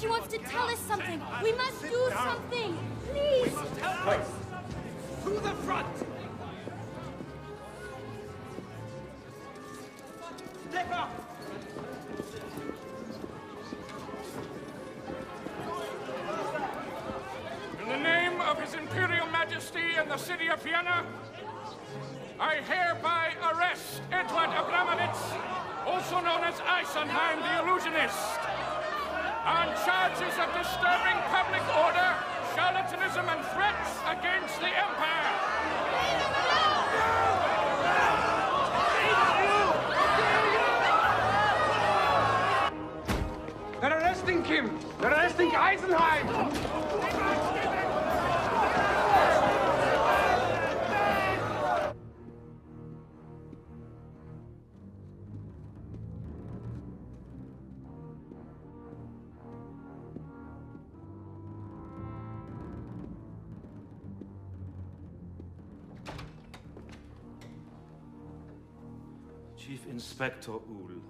She wants to tell us something. We must do something. Please. We must help her. To the front. Step up. In the name of His Imperial Majesty and the city of Vienna, I hereby arrest Edward Abramovitz, also known as Eisenheim the Illusionist, on charges of disturbing public order, charlatanism, and threats against the Empire. They're arresting Kim! They're arresting Eisenheim! Chief Inspector Uhl.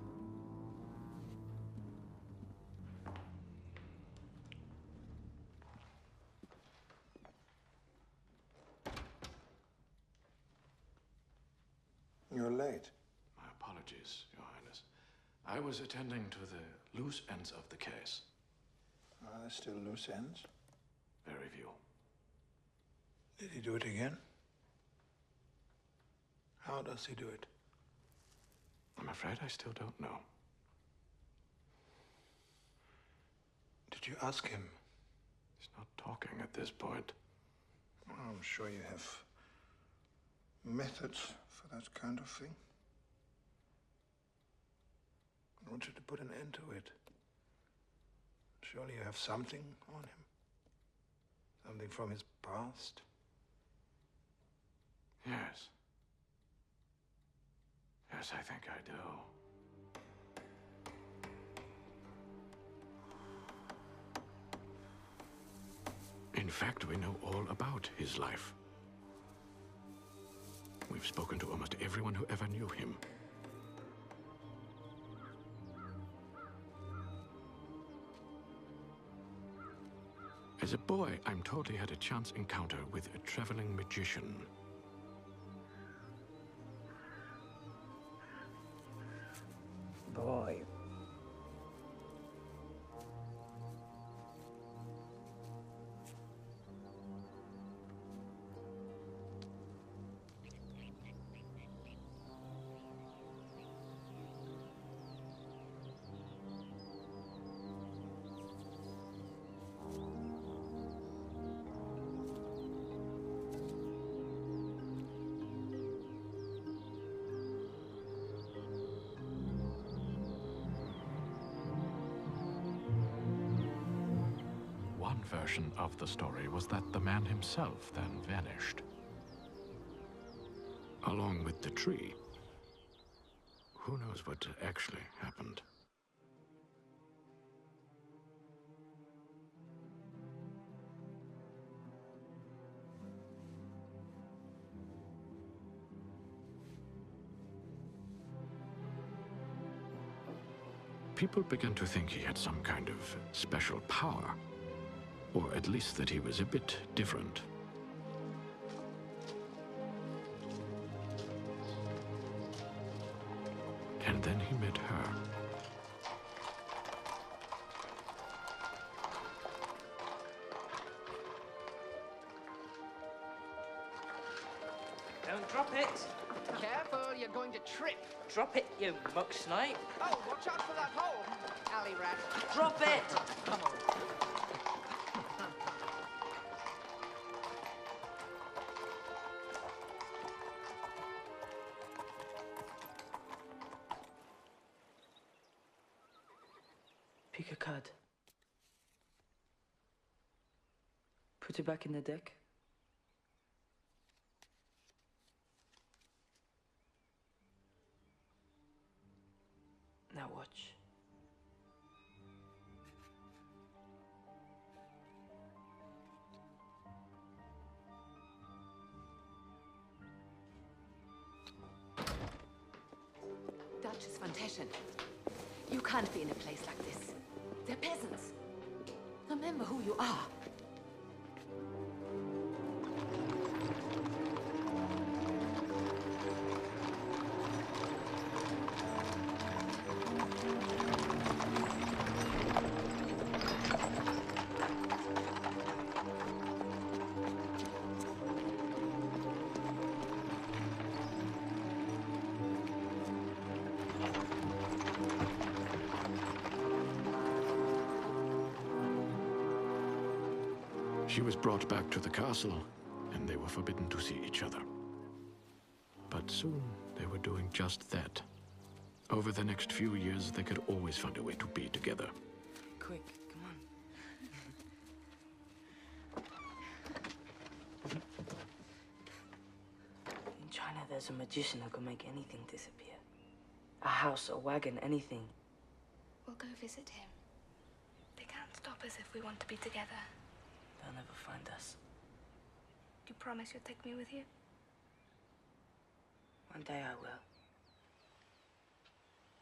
You're late. My apologies, Your Highness. I was attending to the loose ends of the case. Are there still loose ends? Very few. Did he do it again? How does he do it? I'm afraid I still don't know. Did you ask him? He's not talking at this point. I'm sure you have methods for that kind of thing. I want you to put an end to it. Surely you have something on him. Something from his past. Yes. Yes, I think I do. In fact, we know all about his life. We've spoken to almost everyone who ever knew him. As a boy, I'm told he had a chance encounter with a traveling magician. Boy. One version of the story was that the man himself then vanished. Along with the tree. Who knows what actually happened? People began to think he had some kind of special power. Or at least that he was a bit different. And then he met her. Don't drop it. Careful, you're going to trip. Drop it, you muck snipe. Oh, watch out for that hole. Alley rat. Drop it. Come on. Pick a card. Put it back in the deck. Now watch. Duchess von Teschen, you can't be in a place like this. They're peasants. Remember who you are. She was brought back to the castle, and they were forbidden to see each other. But soon, they were doing just that. Over the next few years, they could always find a way to be together. Quick, come on. In China, there's a magician who can make anything disappear. A house, a wagon, anything. We'll go visit him. They can't stop us if we want to be together. They'll never find us. You promise you'll take me with you? One day I will.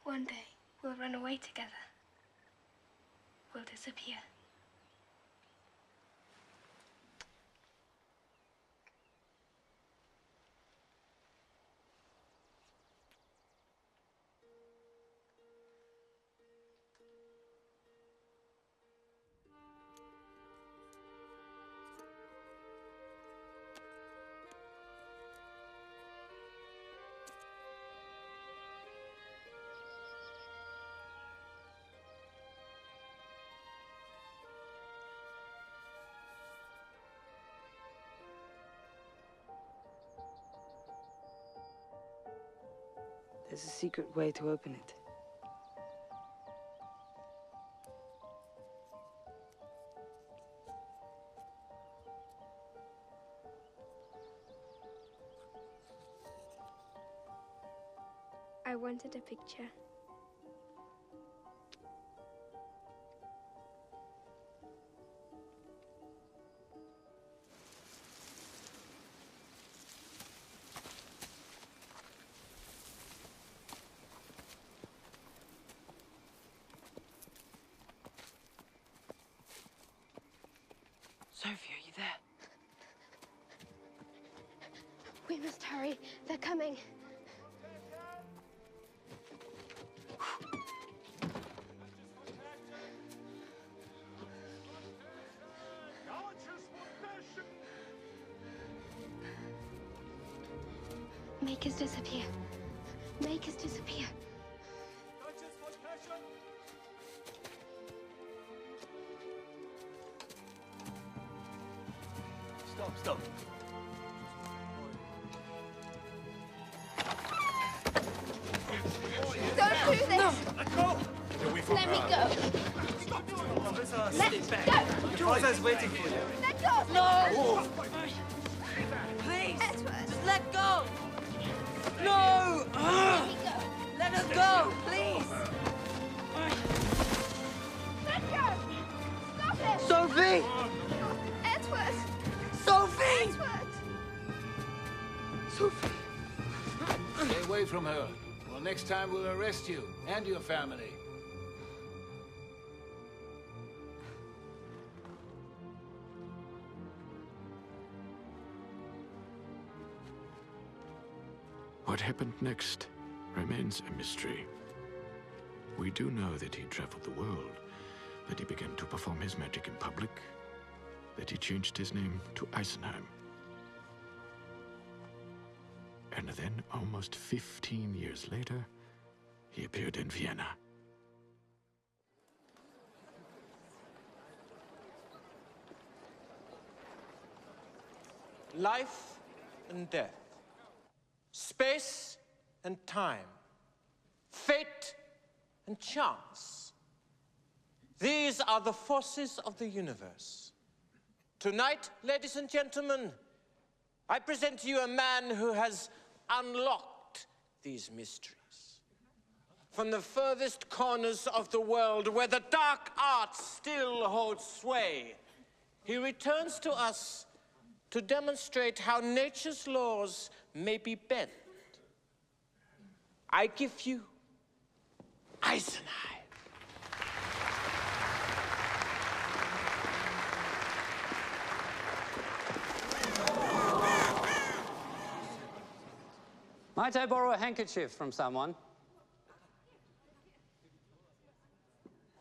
One day, we'll run away together. We'll disappear. There's a secret way to open it. I wanted a picture. Sophie, are you there? We must hurry. They're coming. Make us disappear. Make us disappear. Stop. Don't do this! No. Let me go! Let go! Your father is waiting for you. Let go! No! Please! Edward! Just let go! No! Let me go! Let us go, please! Let go! Stop it! Sophie! Edward! Sophie! Edward! Sophie! Stay away from her. Well, next time we'll arrest you and your family. What happened next remains a mystery. We do know that he traveled the world, that he began to perform his magic in public, that he changed his name to Eisenheim. And then, almost 15 years later, he appeared in Vienna. Life and death, space and time, fate and chance. These are the forces of the universe. Tonight, ladies and gentlemen, I present to you a man who has unlocked these mysteries. From the furthest corners of the world, where the dark arts still hold sway, he returns to us to demonstrate how nature's laws may be bent. I give you Eisenheim. Might I borrow a handkerchief from someone?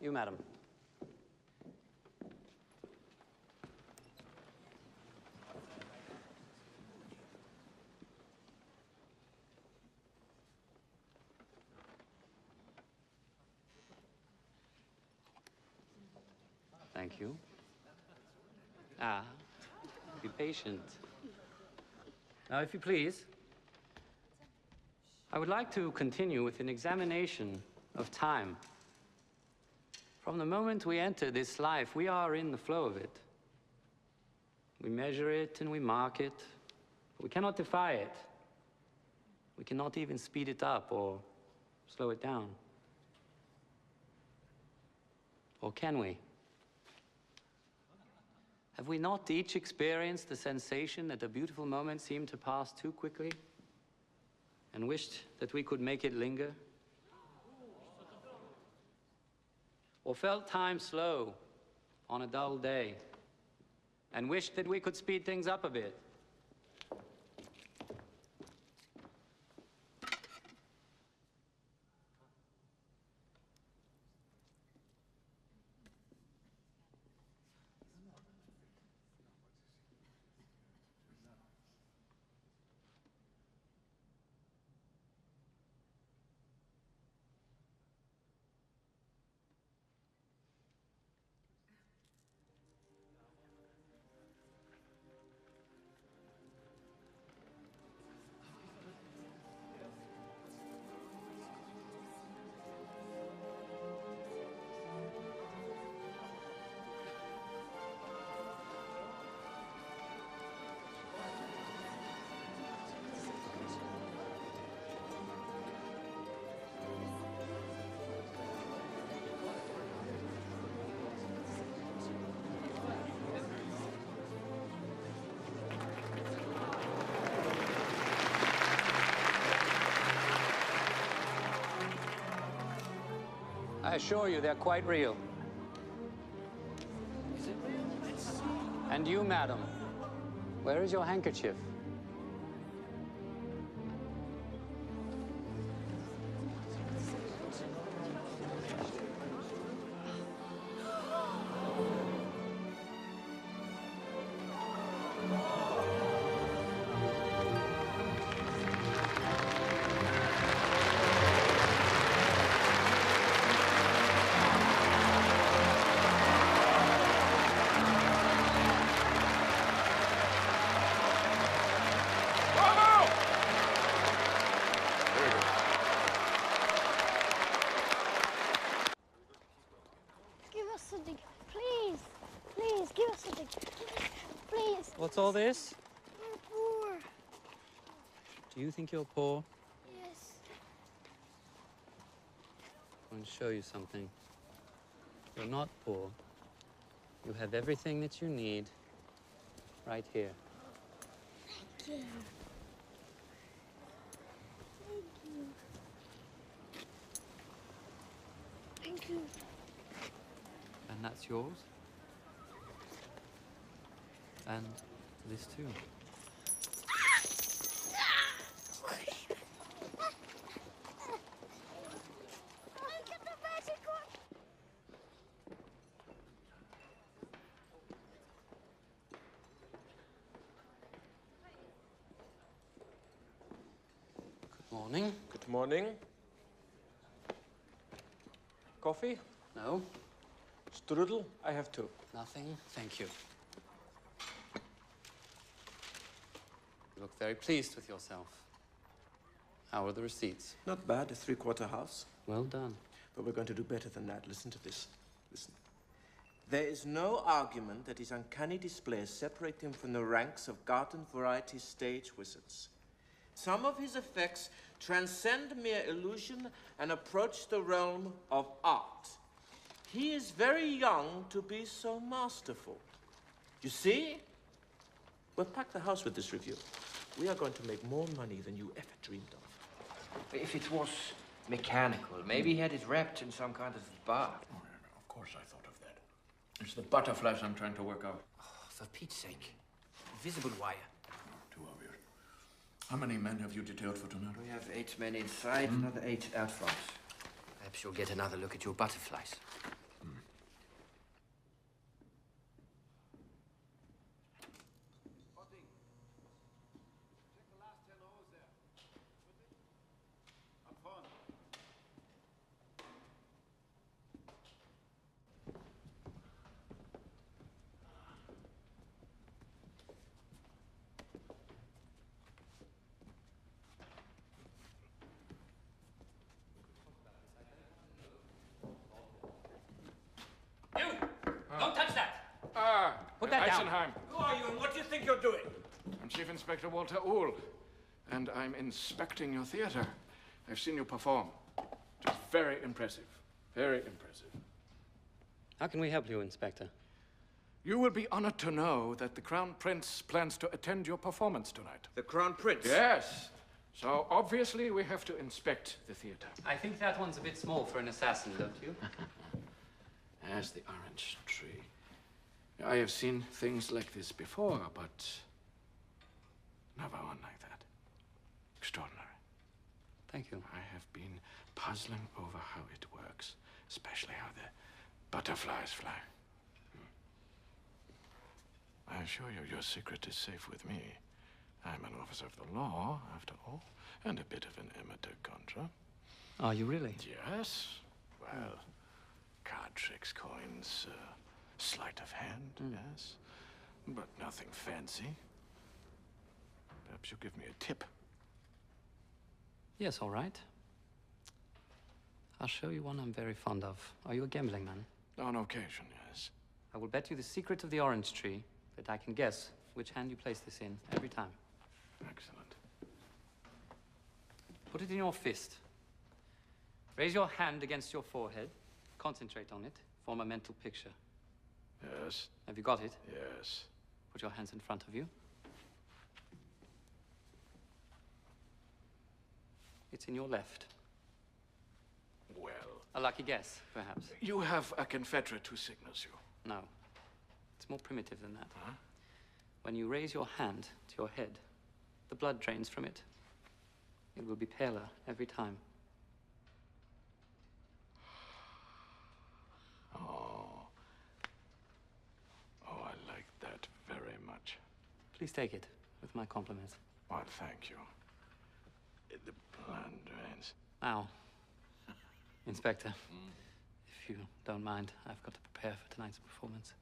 You, madam. Thank you. Ah, be patient. Now, if you please, I would like to continue with an examination of time. From the moment we enter this life, we are in the flow of it. We measure it and we mark it. We cannot defy it. We cannot even speed it up or slow it down. Or can we? Have we not each experienced the sensation that a beautiful moment seemed to pass too quickly and wished that we could make it linger? Or felt time slow on a dull day and wished that we could speed things up a bit? I assure you, they're quite real. Is it real? Let's see. And you, madam, where is your handkerchief? Something, please, please, give us something, please. What's all this? We're poor. Do you think you're poor? Yes. I want to show you something. You're not poor. You have everything that you need right here. Thank you. Thank you. Thank you. And that's yours. And this too. Good morning. Good morning. Coffee? No. Strudel? I have two. Nothing, thank you. You look very pleased with yourself. How are the receipts? Not bad, a three-quarter house. Well done. But we're going to do better than that. Listen to this. Listen. There is no argument that his uncanny displays separate him from the ranks of garden variety stage wizards. Some of his effects transcend mere illusion and approach the realm of art. He is very young to be so masterful. You see? We'll pack the house with this review. We are going to make more money than you ever dreamed of. If it was mechanical, maybe he had it wrapped in some kind of bar. Oh, yeah, of course I thought of that. It's the butterflies I'm trying to work out. Oh, for Pete's sake. Invisible wire. Too obvious. How many men have you detailed for tonight? We have 8 men inside, another 8 out front. Perhaps you'll get another look at your butterflies. Don't touch that! Put that down. Eisenheim. Who are you and what do you think you're doing? I'm Chief Inspector Walter Uhl, and I'm inspecting your theater. I've seen you perform. It was very impressive. Very impressive. How can we help you, Inspector? You will be honored to know that the Crown Prince plans to attend your performance tonight. The Crown Prince? Yes. So obviously we have to inspect the theater. I think that one's a bit small for an assassin, don't you? As the orange tree. I have seen things like this before, but never one like that. Extraordinary. Thank you. I have been puzzling over how it works, especially how the butterflies fly. I assure you, your secret is safe with me. I'm an officer of the law, after all, and a bit of an amateur conjurer. Are you really? Yes. Well, card tricks, coins, sleight of hand, yes. But nothing fancy. Perhaps you'll give me a tip. Yes, all right. I'll show you one I'm very fond of. Are you a gambling man? On occasion, yes. I will bet you the secret of the orange tree that I can guess which hand you place this in every time. Excellent. Put it in your fist. Raise your hand against your forehead. Concentrate on it. Form a mental picture. Yes. Have you got it? Yes. Put your hands in front of you. It's in your left. Well. A lucky guess, perhaps. You have a confederate who signals you. No. It's more primitive than that. Huh? When you raise your hand to your head, the blood drains from it. It will be paler every time. Oh, I like that very much. Please take it, with my compliments. Well, thank you. The blood drains. Now, Inspector, if you don't mind, I've got to prepare for tonight's performance.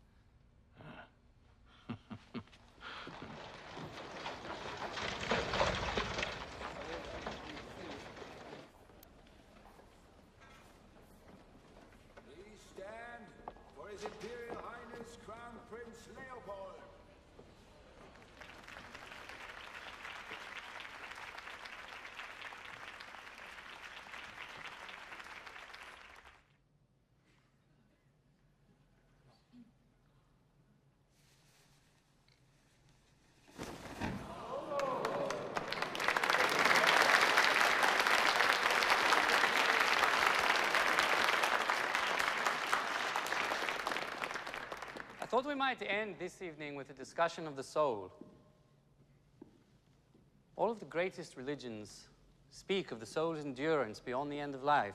Please stand for His Imperial Highness Crown Prince Leopold. I thought we might end this evening with a discussion of the soul. All of the greatest religions speak of the soul's endurance beyond the end of life.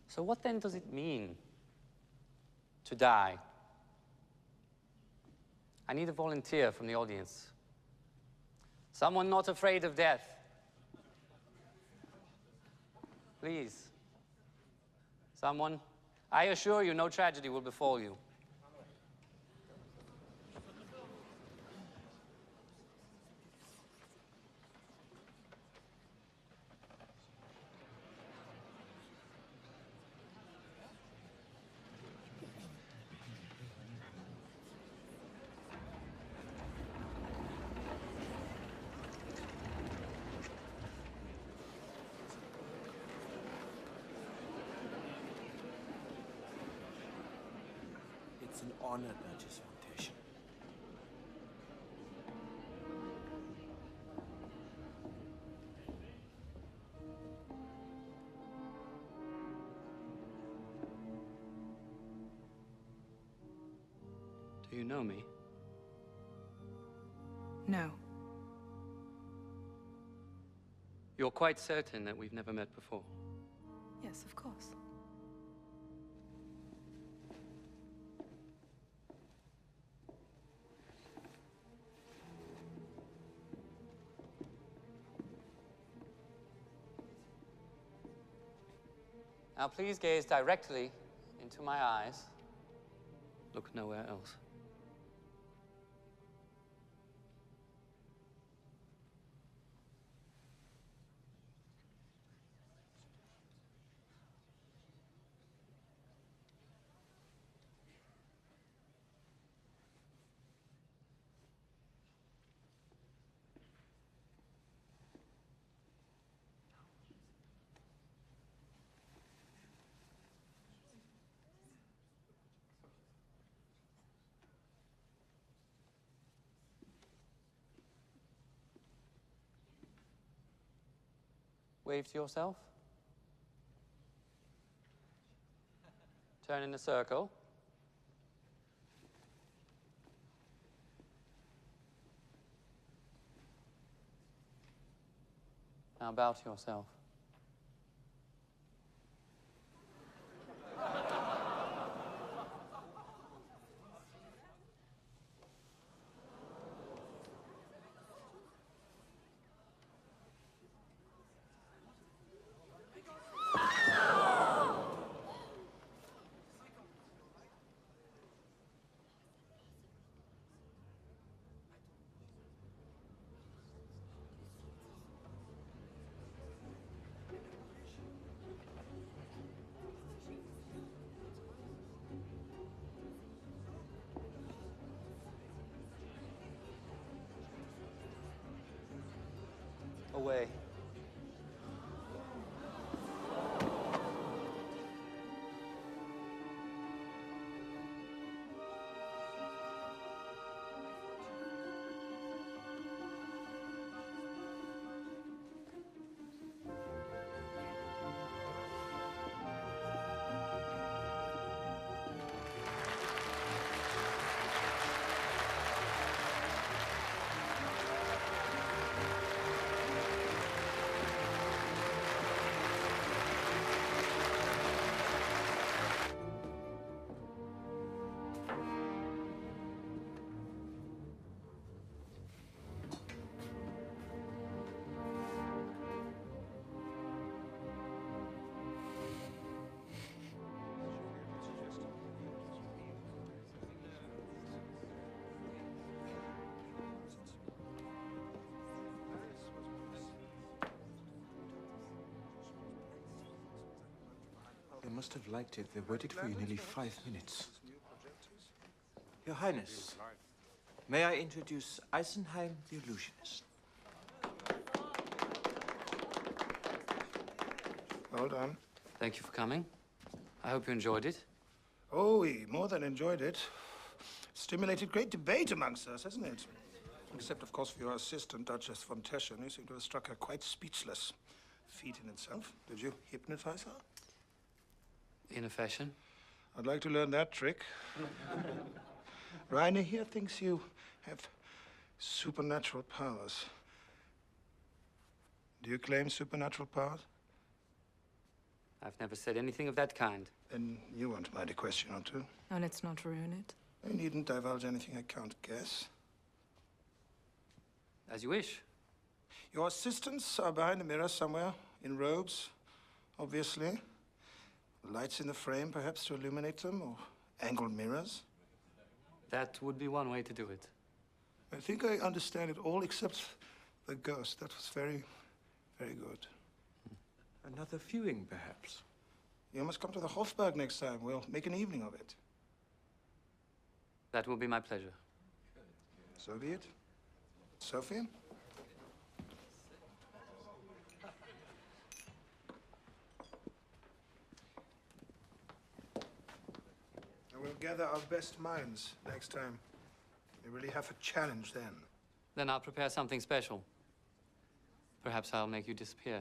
So what then does it mean to die? I need a volunteer from the audience. Someone not afraid of death. Please. Someone. I assure you, no tragedy will befall you. It's an honor, Duchess Fontation. Do you know me? No. You're quite certain that we've never met before? Yes, of course. Now please gaze directly into my eyes. Look nowhere else. Wave to yourself. Turn in a circle. Now bow to yourself. Away. They must have liked it. They waited for you nearly 5 minutes. Your Highness, may I introduce Eisenheim the Illusionist? Hold on. Thank you for coming. I hope you enjoyed it. Oh, we more than enjoyed it. Stimulated great debate amongst us, hasn't it? Except, of course, for your assistant, Duchess von Teschen, who seemed to have struck her quite speechless. Feat in itself. Did you hypnotize her? In a fashion. I'd like to learn that trick. Rainer here thinks you have supernatural powers. Do you claim supernatural powers? I've never said anything of that kind. Then you won't mind a question or two. And let's not ruin it. I needn't divulge anything I can't guess. As you wish. Your assistants are behind the mirror somewhere, in robes, obviously. Lights in the frame, perhaps, to illuminate them, or angled mirrors. That would be one way to do it. I think I understand it all except the ghost. That was very, very good. Another viewing, perhaps? You must come to the Hofburg next time. We'll make an evening of it. That will be my pleasure. So be it. Sophie? We'll gather our best minds next time. We really have a challenge then. Then I'll prepare something special. Perhaps I'll make you disappear.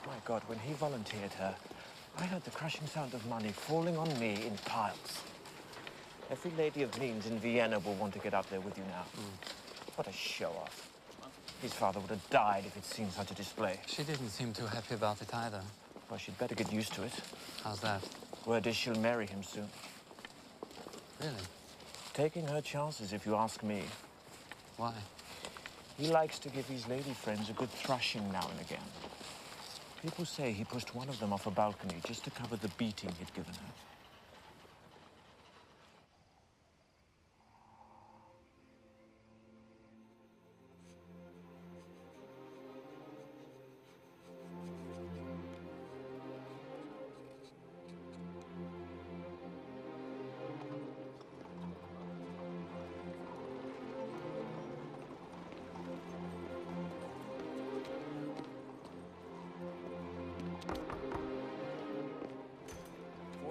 Right. God, when he volunteered her, I heard the crushing sound of money falling on me in piles. Every lady of means in Vienna will want to get up there with you now. What a show-off. His father would have died if he'd seen such a display. She didn't seem too happy about it either. Well, she'd better get used to it. How's that? Word is she'll marry him soon. Really? Taking her chances, if you ask me. Why? He likes to give his lady friends a good thrashing now and again. People say he pushed one of them off a balcony just to cover the beating he'd given her.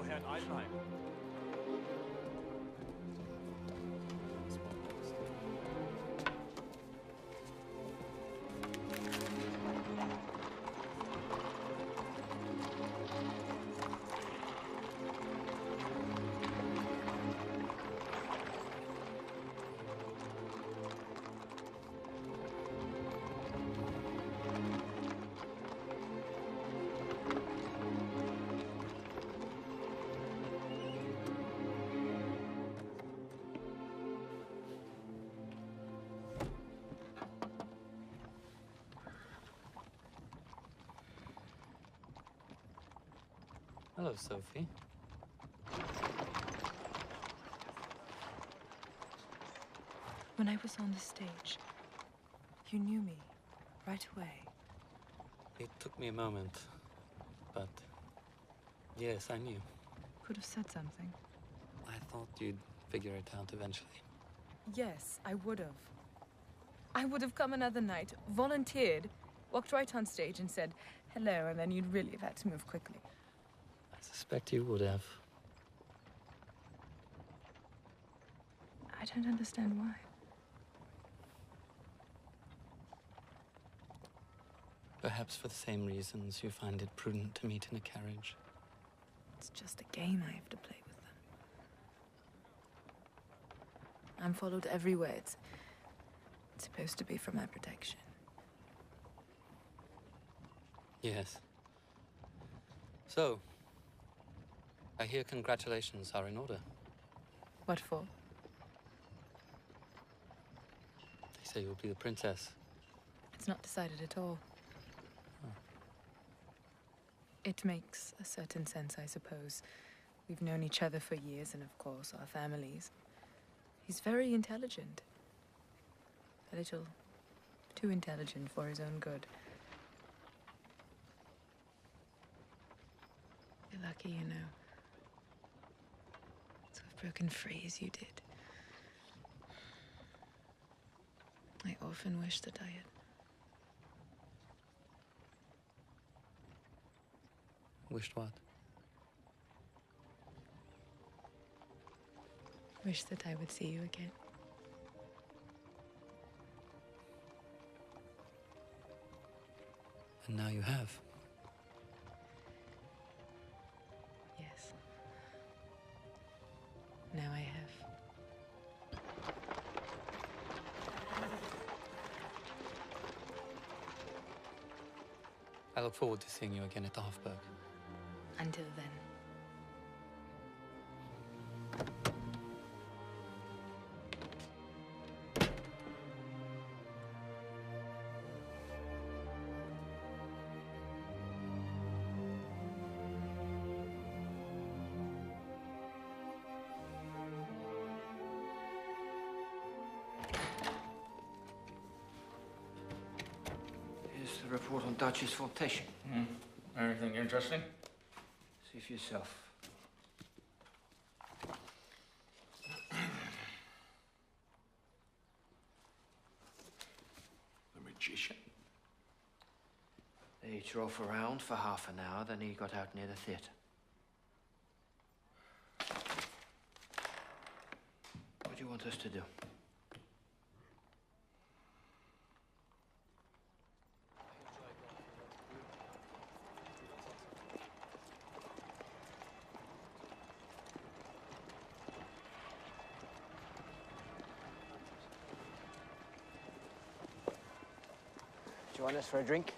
Herrn Eisenheim. Hello, Sophie. When I was on the stage, you knew me right away. It took me a moment, but yes, I knew. Could have said something. I thought you'd figure it out eventually. Yes, I would have. I would have come another night, volunteered, walked right on stage and said hello, and then you'd really have had to move quickly. I suspect you would have. I don't understand why. Perhaps for the same reasons you find it prudent to meet in a carriage. It's just a game I have to play with them. I'm followed everywhere. It's supposed to be for my protection. Yes. So, I hear congratulations are in order. What for? They say you'll be the princess. It's not decided at all. Oh. It makes a certain sense, I suppose. We've known each other for years, and of course, our families. He's very intelligent. A little too intelligent for his own good. You're lucky, you know, to have broken free as you did. I often wish that I had. Wished what? Wish that I would see you again. And now you have. Yes. Now I have. I look forward to seeing you again at the Hofburg. Until then. Here's the report on Duchess von Teschen. Anything interesting? See for yourself. The magician? They drove around for half an hour, then he got out near the theatre. What do you want us to do? Join us for a drink?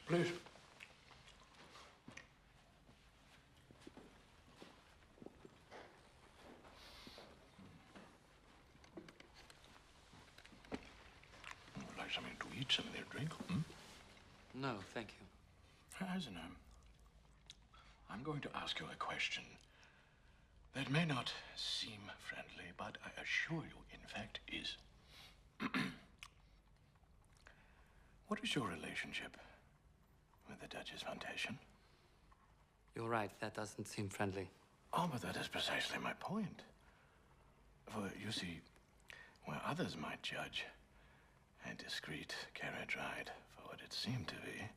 Please. Would like something to eat, something to drink? No, thank you. Eisenheim, I'm going to ask you a question that may not seem friendly, but I assure you, in fact, is. What is your relationship with the Duchess Foundation? You're right, that doesn't seem friendly. Oh, but that is precisely my point. For, you see, where others might judge a discreet carriage ride for what it seemed to be,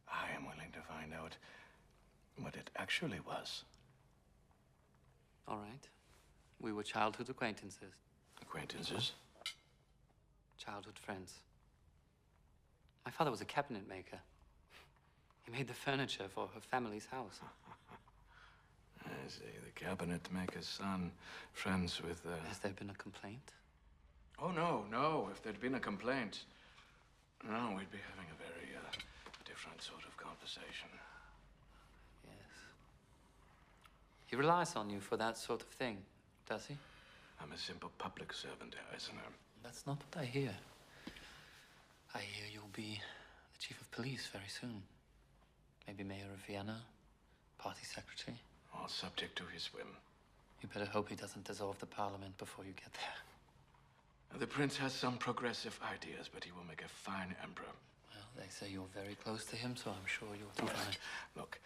I am willing to find out what it actually was. All right. We were childhood acquaintances. Acquaintances? Childhood friends. My father was a cabinet maker. He made the furniture for her family's house. I see. The cabinet maker's son, friends with Has there been a complaint? Oh, no. If there'd been a complaint, no, we'd be having a very different sort of conversation. Yes. He relies on you for that sort of thing, does he? I'm a simple public servant, Eisenheim. That's not what I hear. I hear you'll be the chief of police very soon. Maybe mayor of Vienna, party secretary. All subject to his whim. You better hope he doesn't dissolve the parliament before you get there. The prince has some progressive ideas, but he will make a fine emperor. Well, they say you're very close to him, so I'm sure you'll do fine. Look.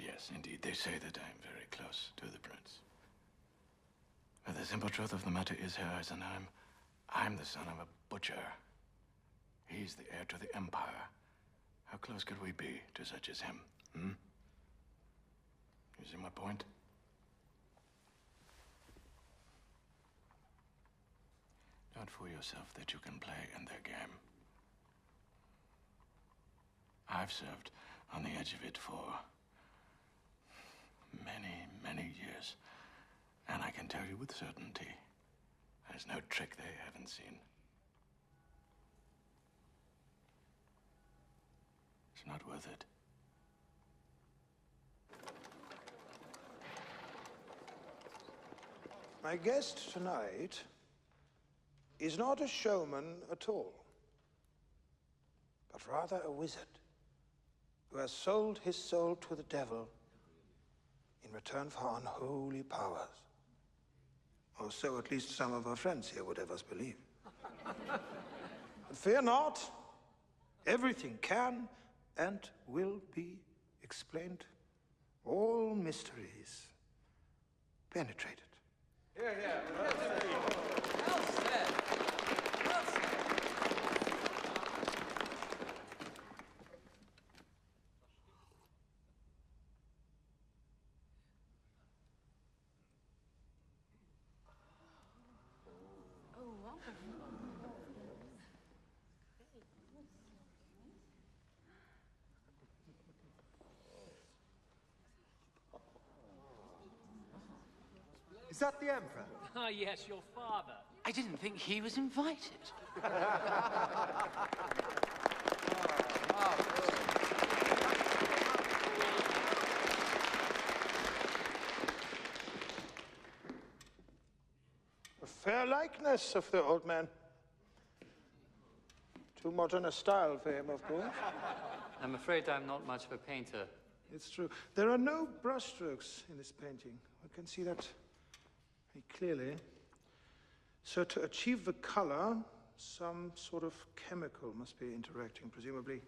Yes, indeed, they say that I'm very close to the prince. But the simple truth of the matter is, Herr Eisenheim, I'm the son of a butcher. He's the heir to the empire. How close could we be to such as him, You see my point? Don't fool yourself that you can play in their game. I've served on the edge of it for many, many years. And I can tell you with certainty, there's no trick they haven't seen. It's not worth it. My guest tonight is not a showman at all, but rather a wizard who has sold his soul to the devil in return for unholy powers. Or so at least some of our friends here would have us believe. But fear not, everything can and will be explained. All mysteries penetrated. Yeah. Well said. Well said. Is that the Emperor? Ah, yes, your father. I didn't think he was invited. A fair likeness of the old man. Too modern a style for him, of course. I'm afraid I'm not much of a painter. It's true. There are no brushstrokes in this painting. I can see that very clearly. So to achieve the color, some sort of chemical must be interacting, presumably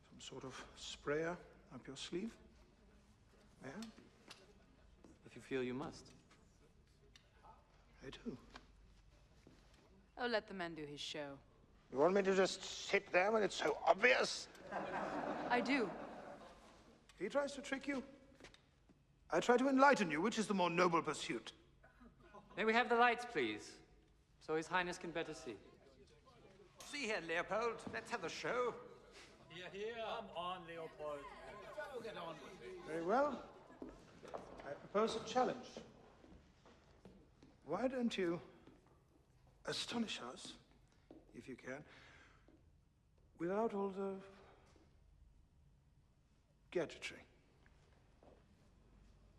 some sort of sprayer up your sleeve. Yeah? If you feel you must. I do. Oh, let the man do his show. You want me to just sit there when it's so obvious? I do. He tries to trick you. I try to enlighten you. Which is the more noble pursuit? May we have the lights, please, so His Highness can better see. See here, Leopold. Let's have the show. Here. Come on, Leopold. Get on with it. Very well. I propose a challenge. Why don't you astonish us, if you can, without all the gadgetry?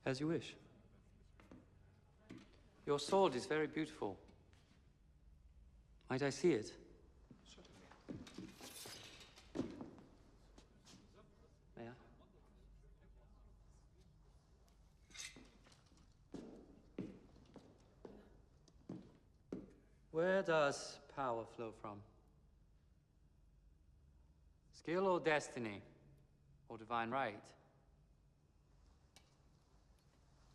As you wish. Your sword is very beautiful. Might I see it? May I? Where does power flow from? Skill or destiny? Or divine right?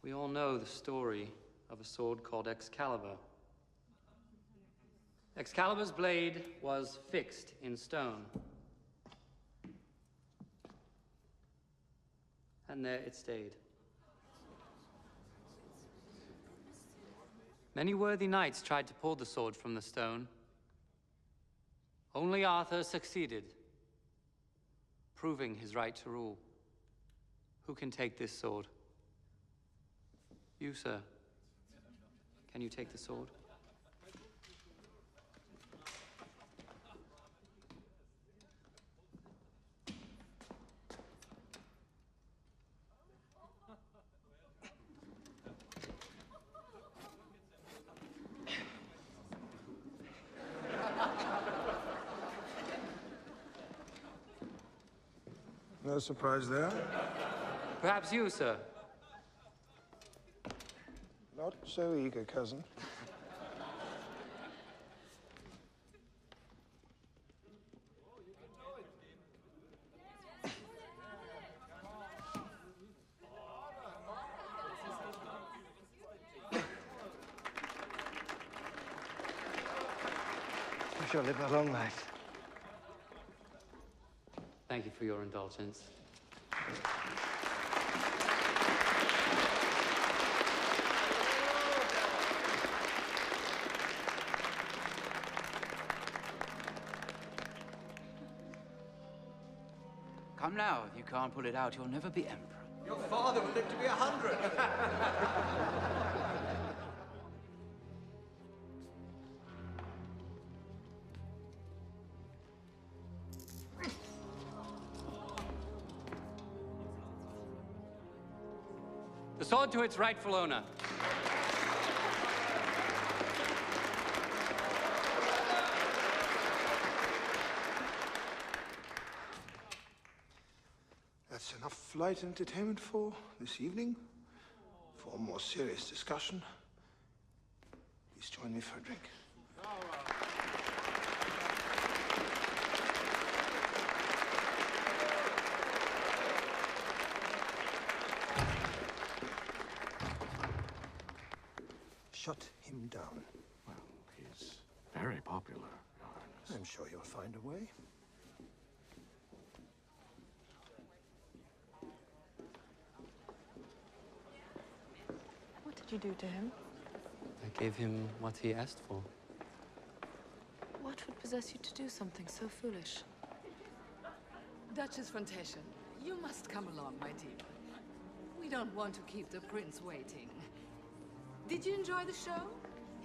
We all know the story of a sword called Excalibur. Excalibur's blade was fixed in stone. And there it stayed. Many worthy knights tried to pull the sword from the stone. Only Arthur succeeded, proving his right to rule. Who can take this sword? You, sir. Can you take the sword? No surprise there? Perhaps you, sir. Not so eager, cousin. You shall live a long life. Thank you for your indulgence. Come now, if you can't pull it out, you'll never be emperor. Your father will live to be 100. The sword to its rightful owner. That's enough light entertainment for this evening. For a more serious discussion, please join me for a drink. Shut him down. Well, he's very popular, Your Highness. I'm sure you'll find a way. What did you do to him? I gave him what he asked for. What would possess you to do something so foolish? Duchess von Teschen, you must come along, my dear. We don't want to keep the prince waiting. Did you enjoy the show?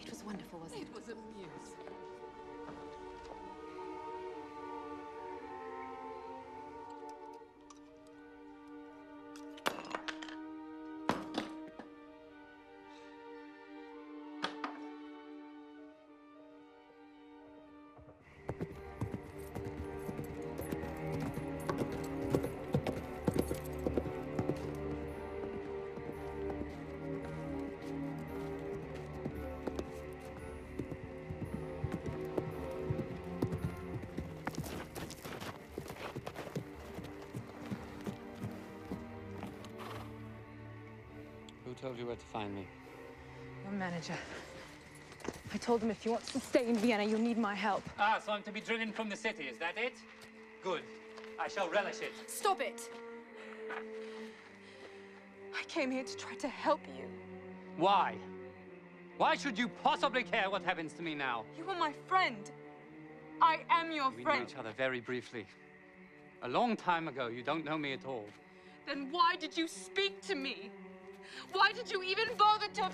It was wonderful, wasn't it? It was amusing. Who told you where to find me? Your manager. I told him if he wants to stay in Vienna, you need my help. Ah, so I'm to be driven from the city, is that it? Good. I shall relish it. Stop it! I came here to try to help you. Why? Why should you possibly care what happens to me now? You are my friend. I am your We friend. knew each other very briefly. A long time ago. You don't know me at all. Then why did you speak to me? Why did you even bother to...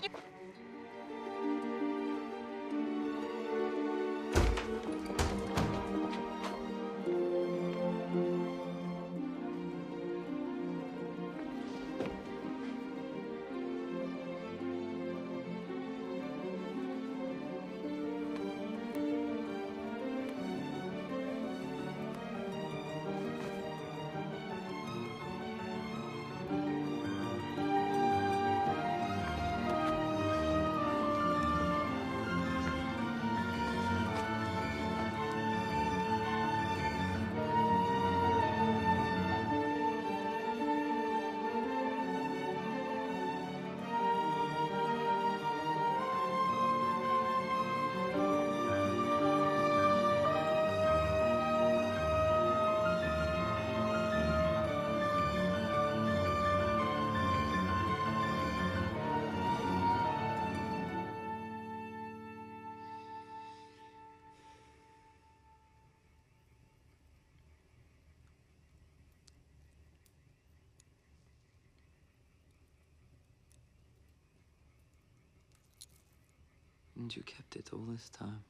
And you kept it all this time.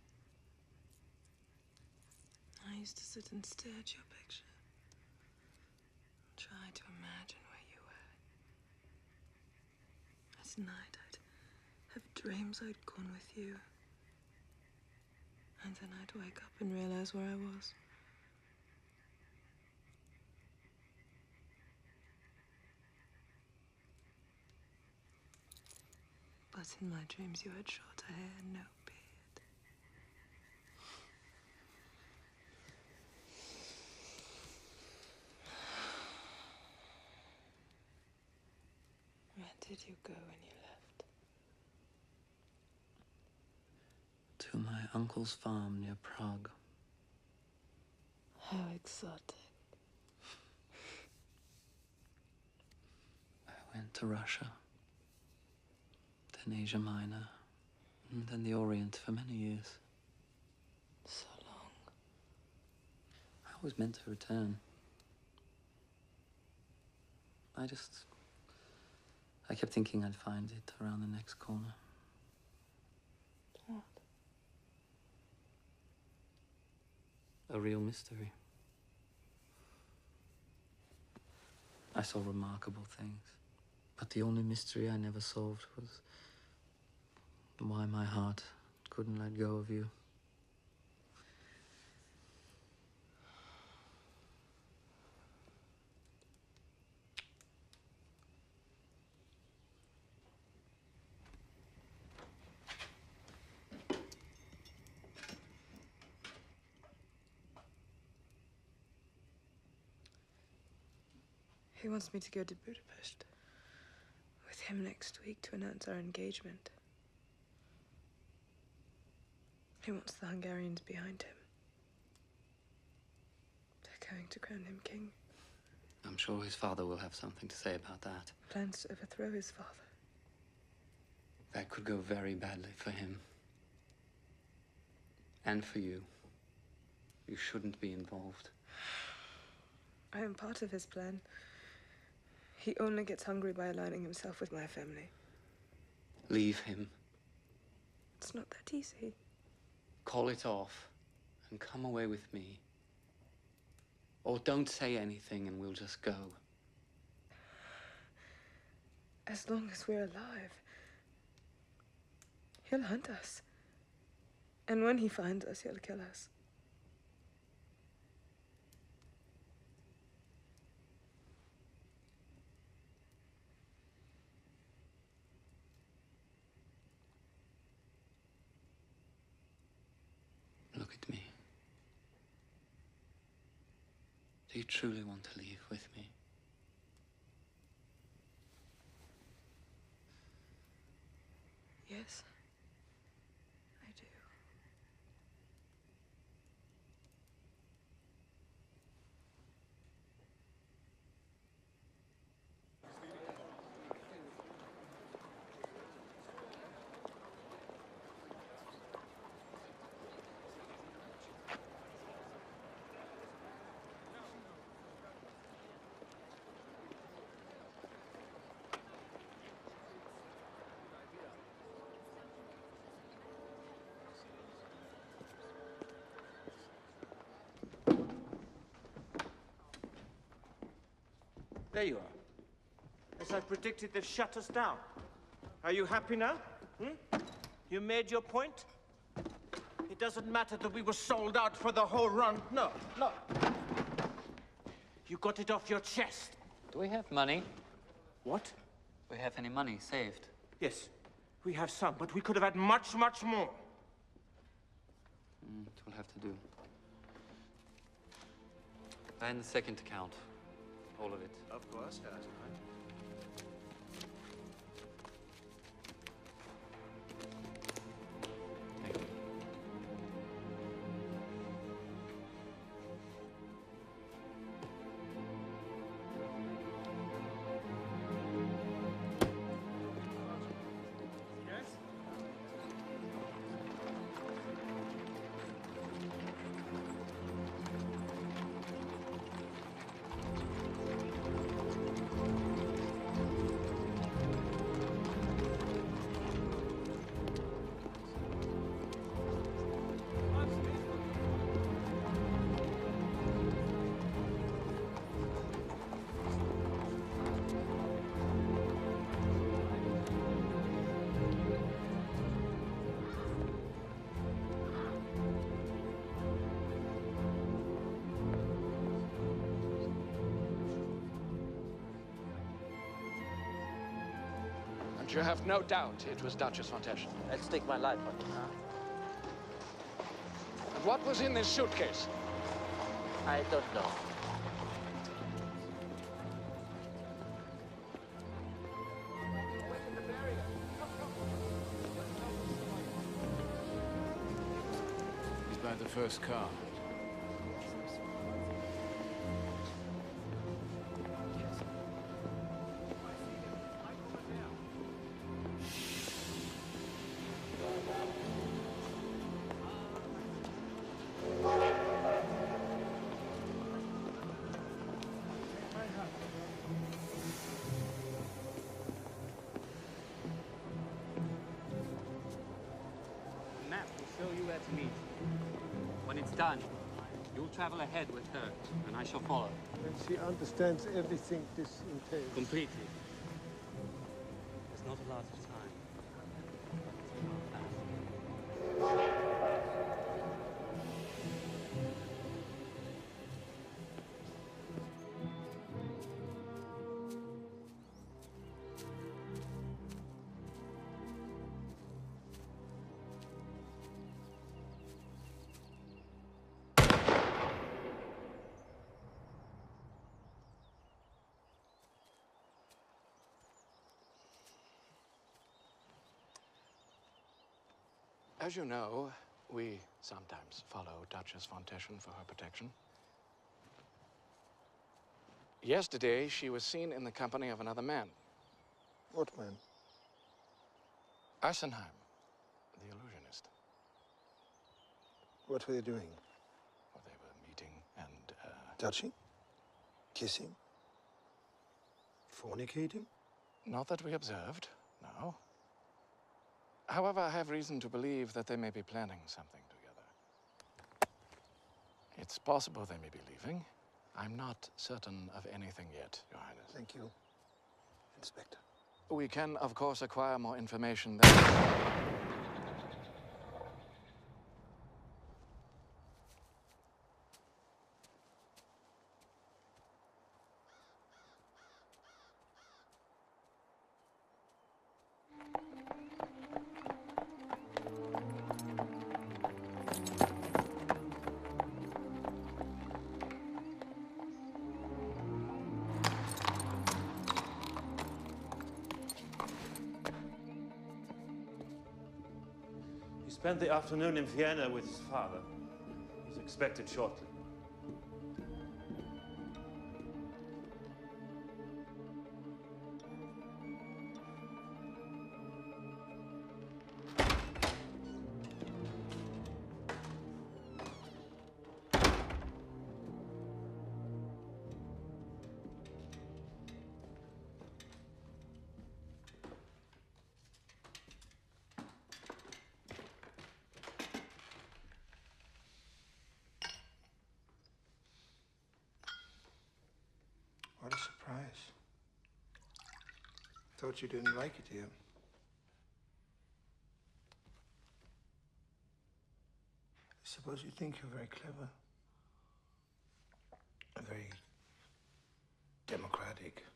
I used to sit and stare at your picture. Try to imagine where you were. At night, I'd have dreams I'd gone with you. And then I'd wake up and realize where I was. But in my dreams, you had shorter hair and no beard. Where did you go when you left? To my uncle's farm near Prague. How exotic. I went to Russia, then Asia Minor, and then the Orient for many years. So long. I was meant to return. I kept thinking I'd find it around the next corner. What? A real mystery. I saw remarkable things, but the only mystery I never solved was why my heart couldn't let go of you. He wants me to go to Budapest with him next week to announce our engagement. He wants the Hungarians behind him. They're going to crown him king. I'm sure his father will have something to say about that. Plans to overthrow his father. That could go very badly for him. And for you. You shouldn't be involved. I am part of his plan. He only gets hungry by aligning himself with my family. Leave him. It's not that easy. Call it off and come away with me. Or don't say anything and we'll just go. As long as we're alive, he'll hunt us. And when he finds us, he'll kill us. Look at me. Do you truly want to leave with me? Yes, I do. There you are. As I predicted, they've shut us down. Are you happy now? You made your point? It doesn't matter that we were sold out for the whole run. No, no. You got it off your chest. Do we have money? What? Do we have any money saved? Yes, we have some, but we could have had much, much more. It will have to do. And the second account. All of it. Of course, Herr Eisenheim. And you have no doubt it was Duchess von Teschen. I'll stake my life on it. And what was in this suitcase? I don't know. He's by the first car. To meet. When it's done, you'll travel ahead with her, and I shall follow. And she understands everything this entails. Completely. There's not a lot of time. As you know, we sometimes follow Duchess von Teschen for her protection. Yesterday, she was seen in the company of another man. What man? Eisenheim, the illusionist. What were they doing? Well, they were meeting and, Touching? Kissing? Fornicating? Not that we observed, no. However, I have reason to believe that they may be planning something together. It's possible they may be leaving. I'm not certain of anything yet, Your Highness. Thank you, Inspector. We can, of course, acquire more information then. He spent the afternoon in Vienna with his father. He's expected shortly. What a surprise. Thought you didn't like it here. I suppose you think you're very clever. Very democratic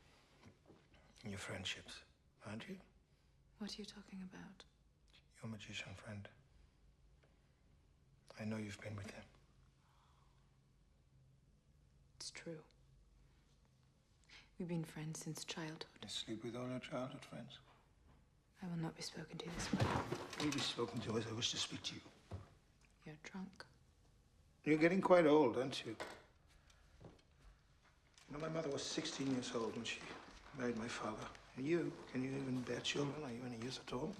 in your friendships, aren't you? What are you talking about? Your magician friend. I know you've been with him. It's true. We've been friends since childhood. You sleep with all your childhood friends? I will not be spoken to this way. You'll be spoken to as I wish to speak to you. You're drunk. You're getting quite old, aren't you? You know, my mother was 16 years old when she married my father. And you, can you even bear children? Are you any use at all?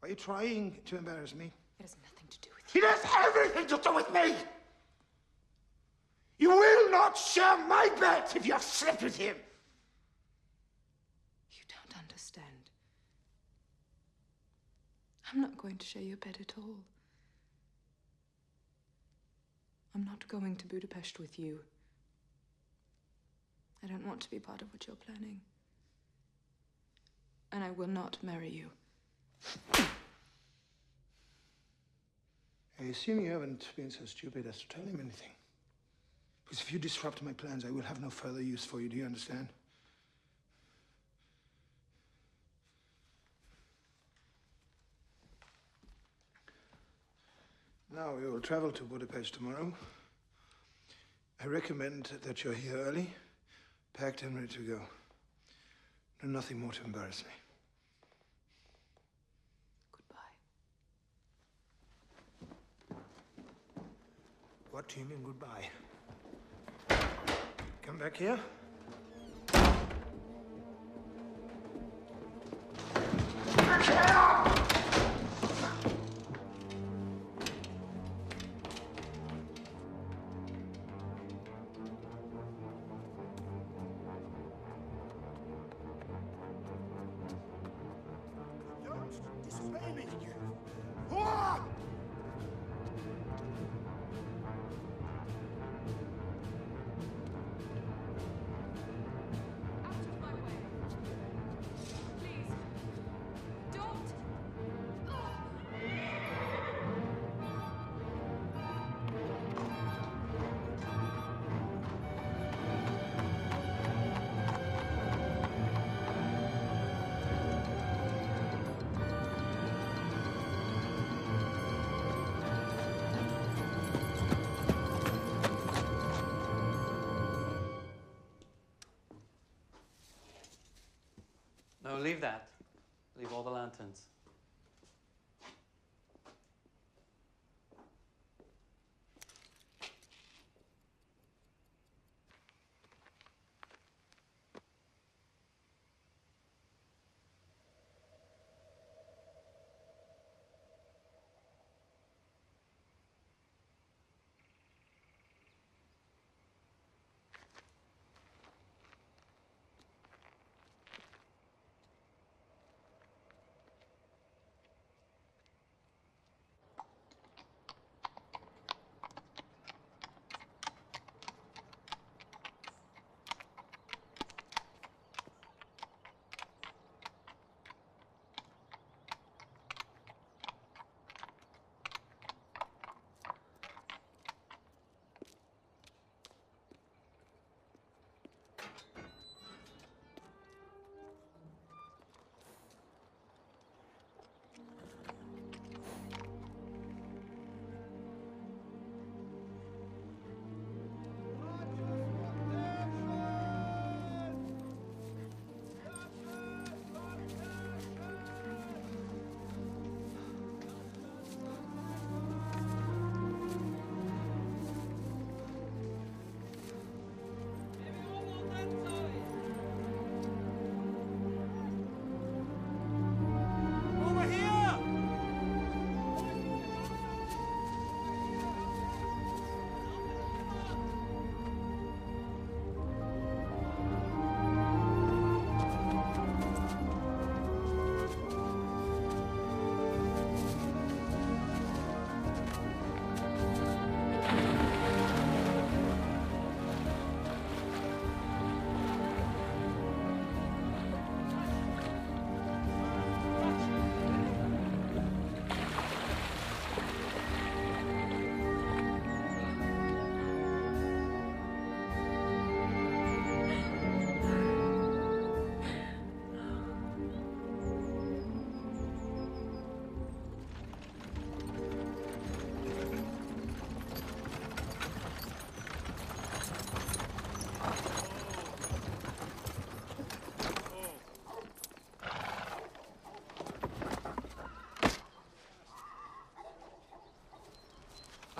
Are you trying to embarrass me? It has nothing to do with you. It has everything to do with me! You will not share my bed if you have slept with him! You don't understand. I'm not going to share your bed at all. I'm not going to Budapest with you. I don't want to be part of what you're planning. And I will not marry you. I assume you haven't been so stupid as to tell him anything. Because if you disrupt my plans, I will have no further use for you. Do you understand? Now, we will travel to Budapest tomorrow. I recommend that you're here early, packed and ready to go. Do nothing more to embarrass me. What do you mean, goodbye? Come back here. Back here! Don't disobey me! Ah! No, leave that. Leave all the lanterns.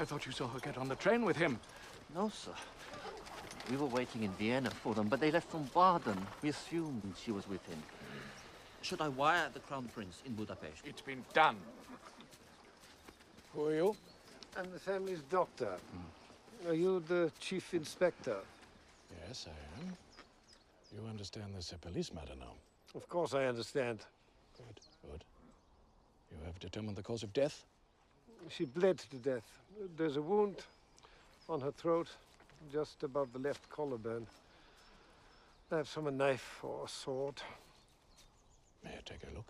I thought you saw her get on the train with him. No, sir. We were waiting in Vienna for them, but they left from Baden. We assumed she was with him. Should I wire the Crown Prince in Budapest? It's been done. Who are you? I'm the family's doctor. Are you the chief inspector? Yes, I am. You understand this is a police matter now? Of course I understand. Good, good. You have determined the cause of death? She bled to death. There's a wound on her throat, just above the left collarbone. Perhaps from a knife or a sword. May I take a look?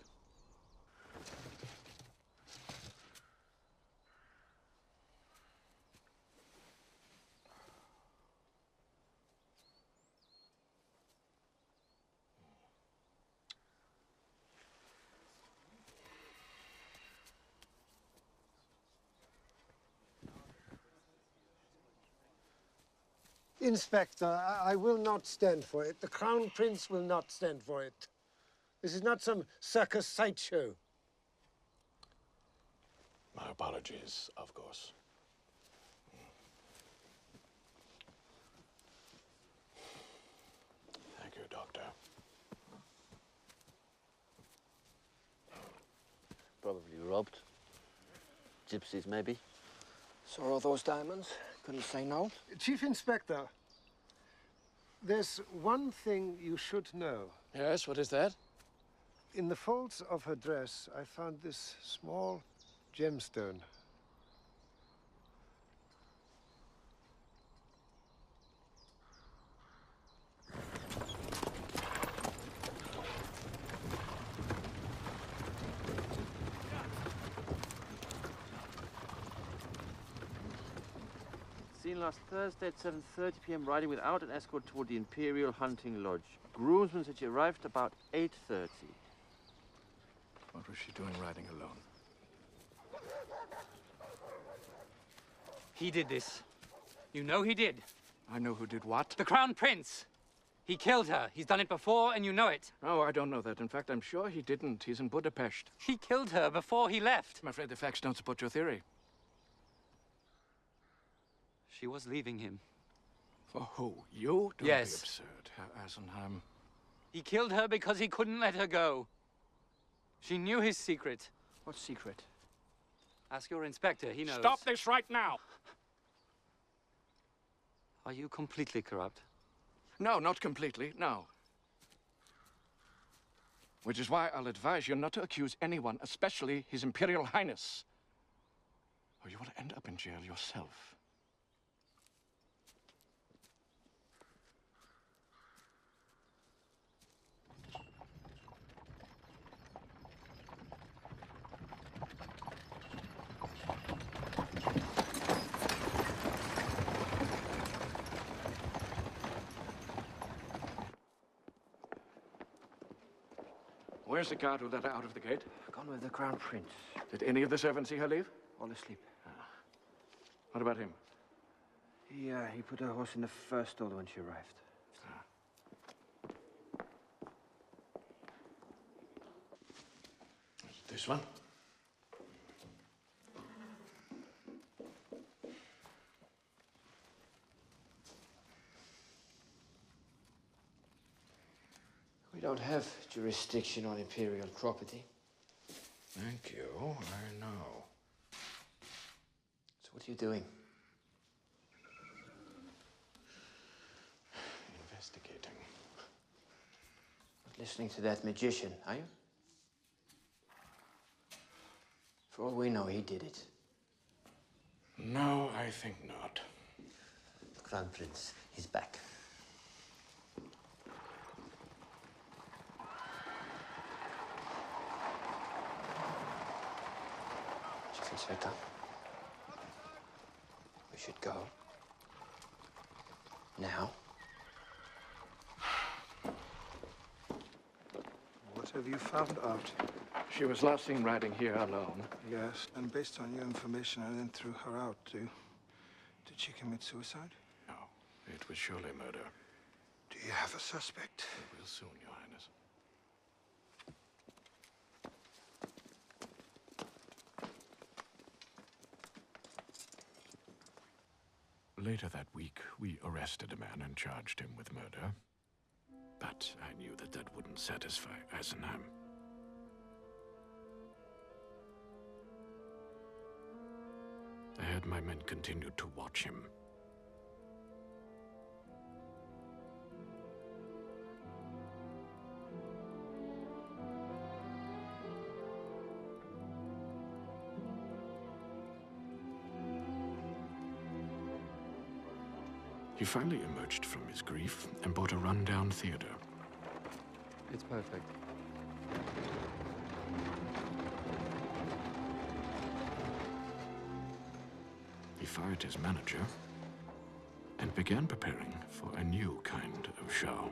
Inspector, I will not stand for it. The Crown Prince will not stand for it. This is not some circus sideshow. My apologies, of course. Thank you, Doctor. Probably robbed. Gypsies, maybe. Saw all those diamonds? Couldn't say no. Chief Inspector, there's one thing you should know. Yes, what is that? In the folds of her dress, I found this small gemstone. Seen last Thursday at 7:30 p.m. riding without an escort toward the Imperial Hunting Lodge. Groomsman said she arrived about 8:30. What was she doing riding alone? He did this. You know he did. I know who did what? The Crown Prince. He killed her. He's done it before, and you know it. No, I don't know that. In fact, I'm sure he didn't. He's in Budapest. He killed her before he left. I'm afraid the facts don't support your theory. She was leaving him. For who? You? Don't Yes. be absurd, Herr Eisenheim. He killed her because he couldn't let her go. She knew his secret. What secret? Ask your inspector, he knows. Stop this right now! Are you completely corrupt? No, not completely, no. Which is why I'll advise you not to accuse anyone, especially His Imperial Highness. Or you will end up in jail yourself. Where's the guard who let her out of the gate? Gone with the Crown Prince. Did any of the servants see her leave? All asleep. What about him? He put her horse in the first stall when she arrived. This one? We don't have jurisdiction on Imperial property. Thank you, I know. So what are you doing? Investigating. Not listening to that magician, are you? For all we know, he did it. No, I think not. The Crown Prince, he's back. Chief Inspector, we should go. Now. What have you found out? She was last seen riding here alone. Yes, and based on your information, I then threw her out. Did she commit suicide? No, it was surely murder. Do you have a suspect? We will soon, Your Highness. Later that week, we arrested a man and charged him with murder. But I knew that that wouldn't satisfy Eisenheim. I had my men continue to watch him. He finally emerged from his grief and bought a rundown theater. It's perfect. He fired his manager and began preparing for a new kind of show.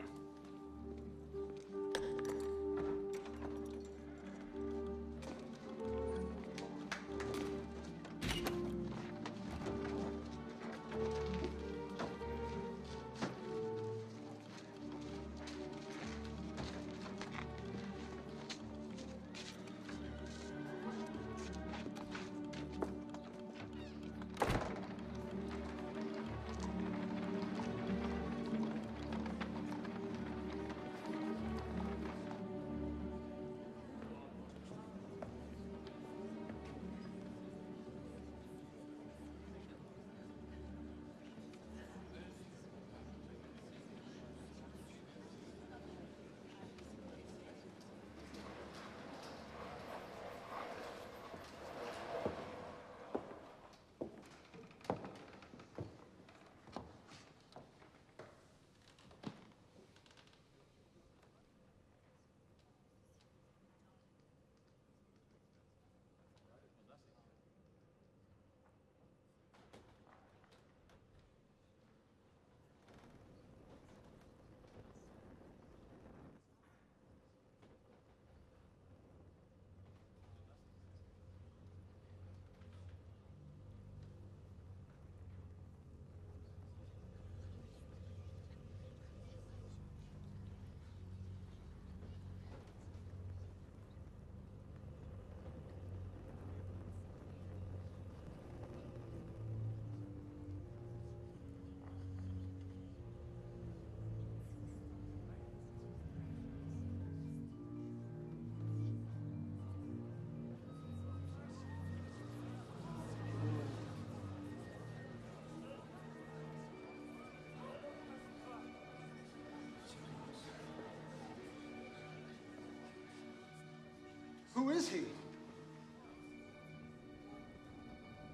Who is he?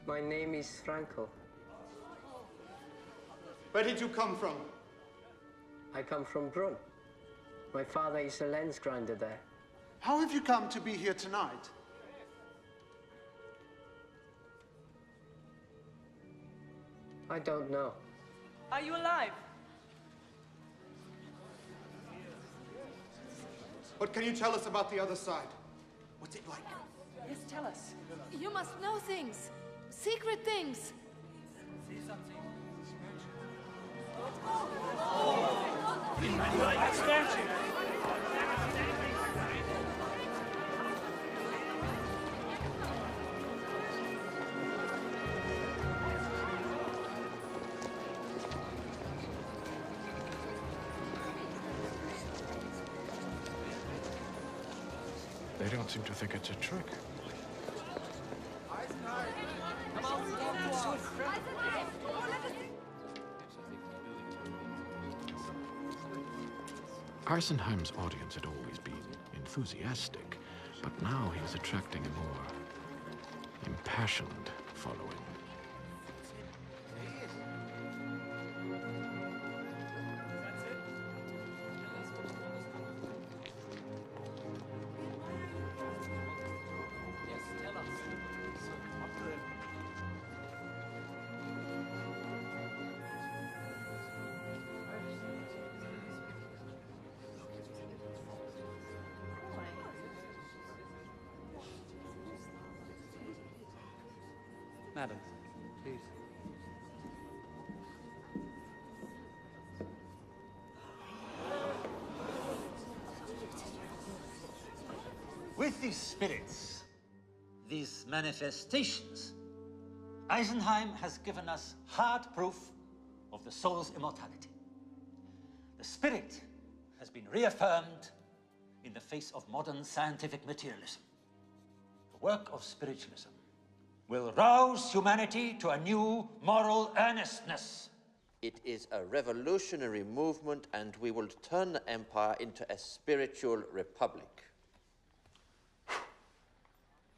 My name is Franco. Where did you come from? I come from Brunn. My father is a lens grinder there. How have you come to be here tonight? I don't know. Are you alive? What can you tell us about the other side? What's it like? Yes, tell us. You must know things. Secret things. They don't seem to think it's a trick. Eisenheim's audience had always been enthusiastic, but now he was attracting a more impassioned following. Madam, please. With these spirits, these manifestations, Eisenheim has given us hard proof of the soul's immortality. The spirit has been reaffirmed in the face of modern scientific materialism. The work of spiritualism will rouse humanity to a new moral earnestness. It is a revolutionary movement, and we will turn the empire into a spiritual republic. Do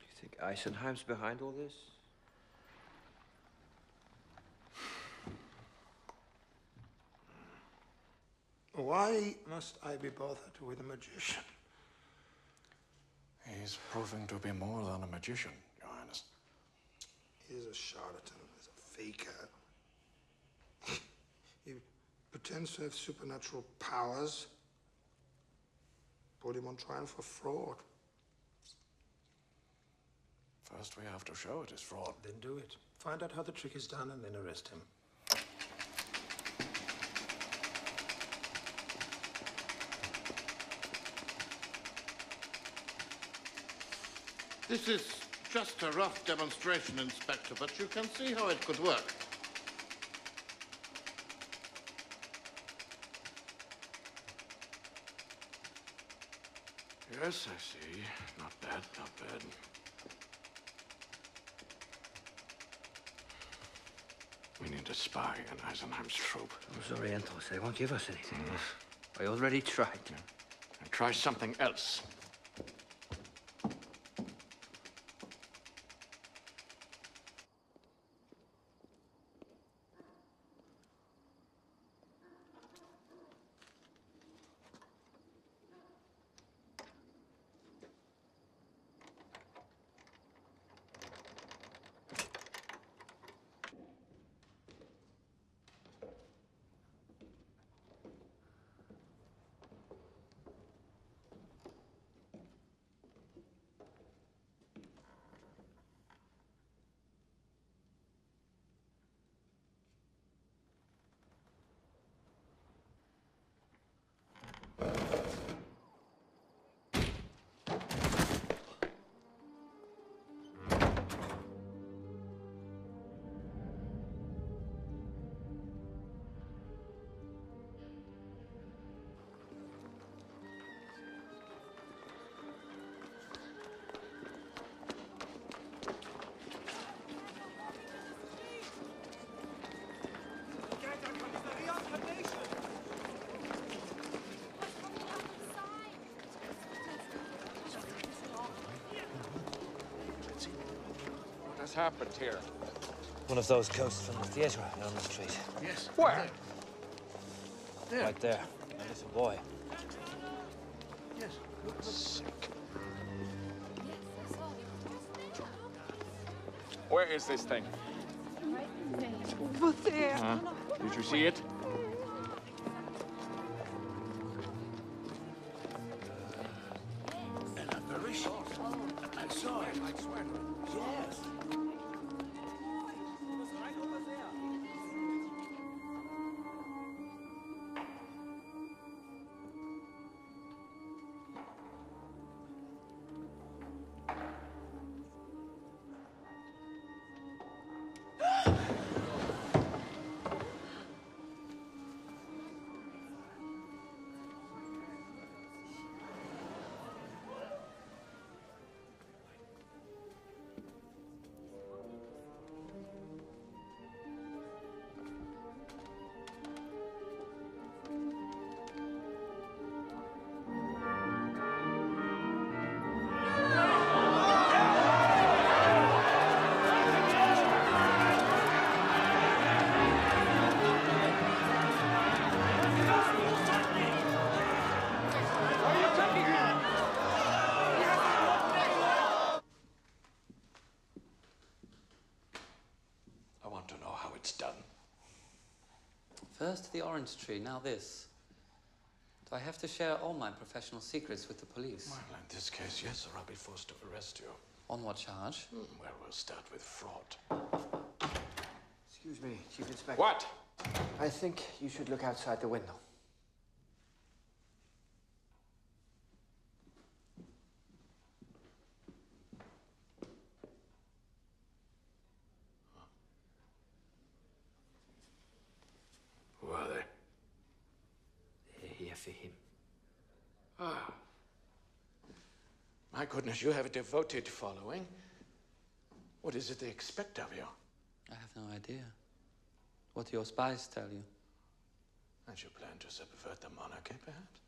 you think Eisenheim's behind all this? Why must I be bothered with a magician? He's proving to be more than a magician, Your Highness. He's a charlatan, he's a faker. He pretends to have supernatural powers. Put him on trial for fraud. First, we have to show it is fraud. Then do it. Find out how the trick is done and then arrest him. This is just a rough demonstration, Inspector, but you can see how it could work. Yes, I see. Not bad, not bad. We need a spy in Eisenheim's troop. Those Orientals, they won't give us anything. I already tried. And try something else. What's happened here? One of those ghosts from the theater down the street. Yes. Where? There. Right there. A little boy. Yes. Sick. Where is this thing? Over there. Huh? Did you see it? And I'm very short. I saw it. I swear to it. Yes. First the orange tree, now this. Do I have to share all my professional secrets with the police? Well, in this case, yes, or I'll be forced to arrest you. On what charge? Well, we'll start with fraud. Excuse me, Chief Inspector. What? I think you should look outside the window. for him. Ah. My goodness, you have a devoted following. What is it they expect of you? I have no idea. What do your spies tell you? That you plan to subvert the monarchy, perhaps?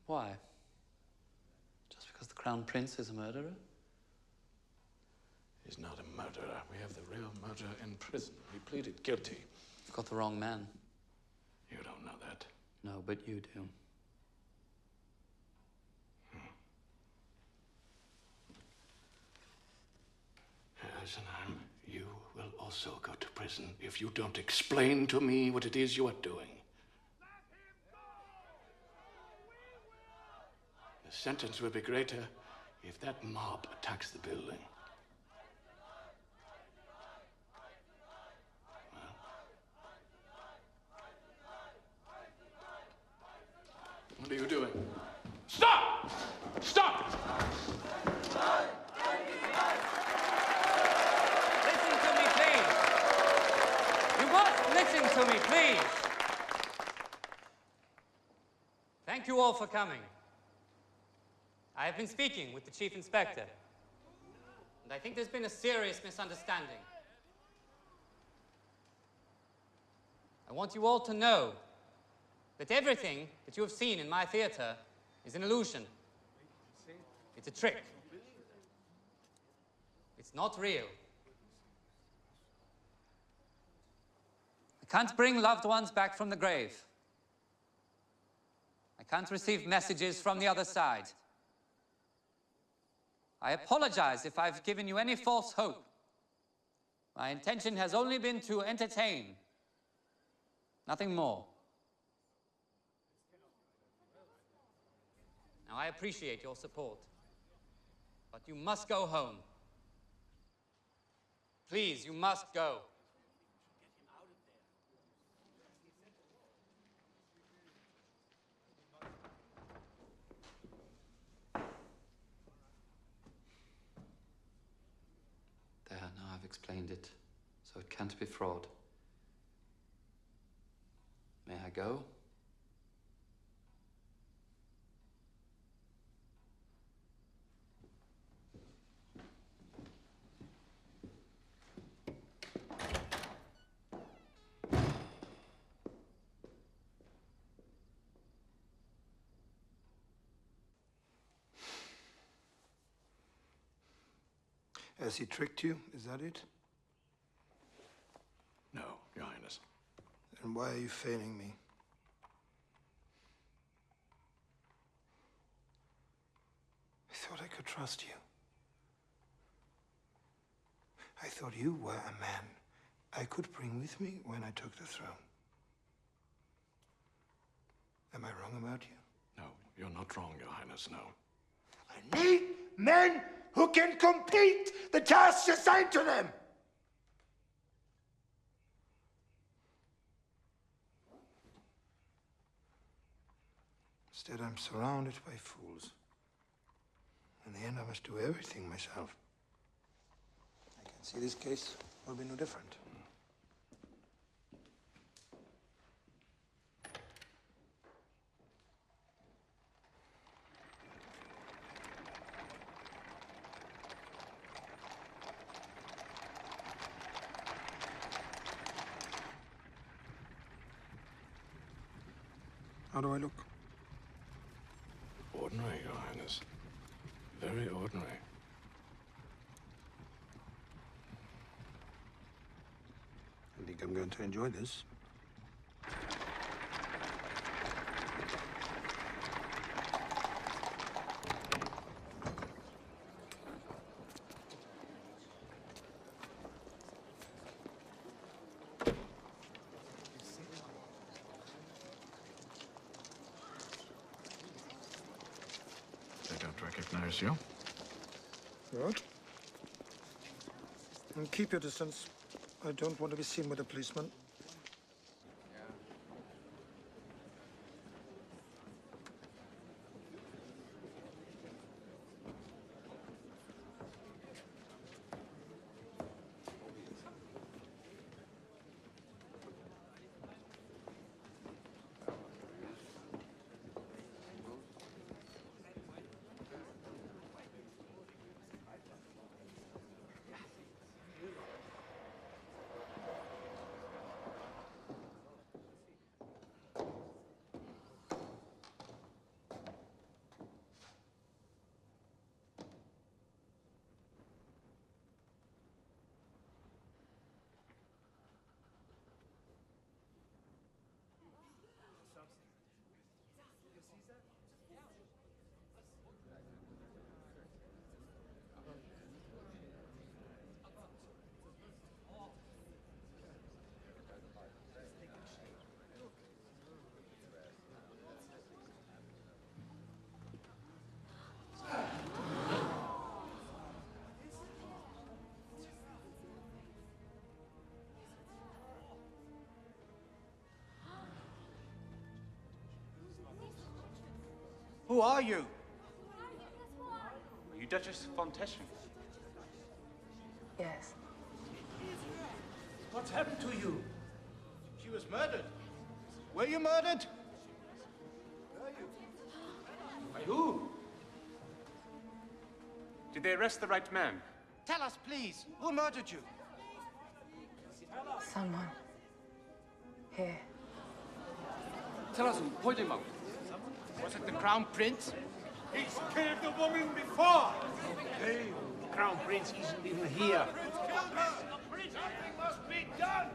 Why? Just because the Crown Prince is a murderer? He's not a murderer. We have the real murderer in prison. He pleaded guilty. You've got the wrong man. You don't know that. No, but you do. Eisenheim, you will also go to prison if you don't explain to me what it is you are doing. The sentence will be greater if that mob attacks the building. What are you doing? Stop! Stop! Listen to me, please. You must listen to me, please. Thank you all for coming. I have been speaking with the Chief Inspector, and I think there's been a serious misunderstanding. I want you all to know that everything that you have seen in my theater is an illusion. It's a trick. It's not real. I can't bring loved ones back from the grave. I can't receive messages from the other side. I apologize if I've given you any false hope. My intention has only been to entertain, nothing more. Now, I appreciate your support, but you must go home. Please, you must go. There, now I've explained it, so it can't be fraud. May I go? Has he tricked you? Is that it? No, Your Highness. Then why are you feigning me? I thought I could trust you. I thought you were a man I could bring with me when I took the throne. Am I wrong about you? No, you're not wrong, Your Highness, no. I need men who can complete the tasks assigned to them. Instead, I'm surrounded by fools. In the end, I must do everything myself. I can see this case will be no different. How do I look? Ordinary, Your Highness. Very ordinary. I think I'm going to enjoy this. They don't recognize you. What? And keep your distance. I don't want to be seen with a policeman. Who are you? Are you Duchess von Teschen? Yes. What's happened to you? She was murdered. Were you murdered? By who? Did they arrest the right man? Tell us, please. Who murdered you? Someone. Here. Tell us, point him out. Was it the Crown Prince? He's killed the woman before! Hey, the Crown Prince isn't even here. Something must be done!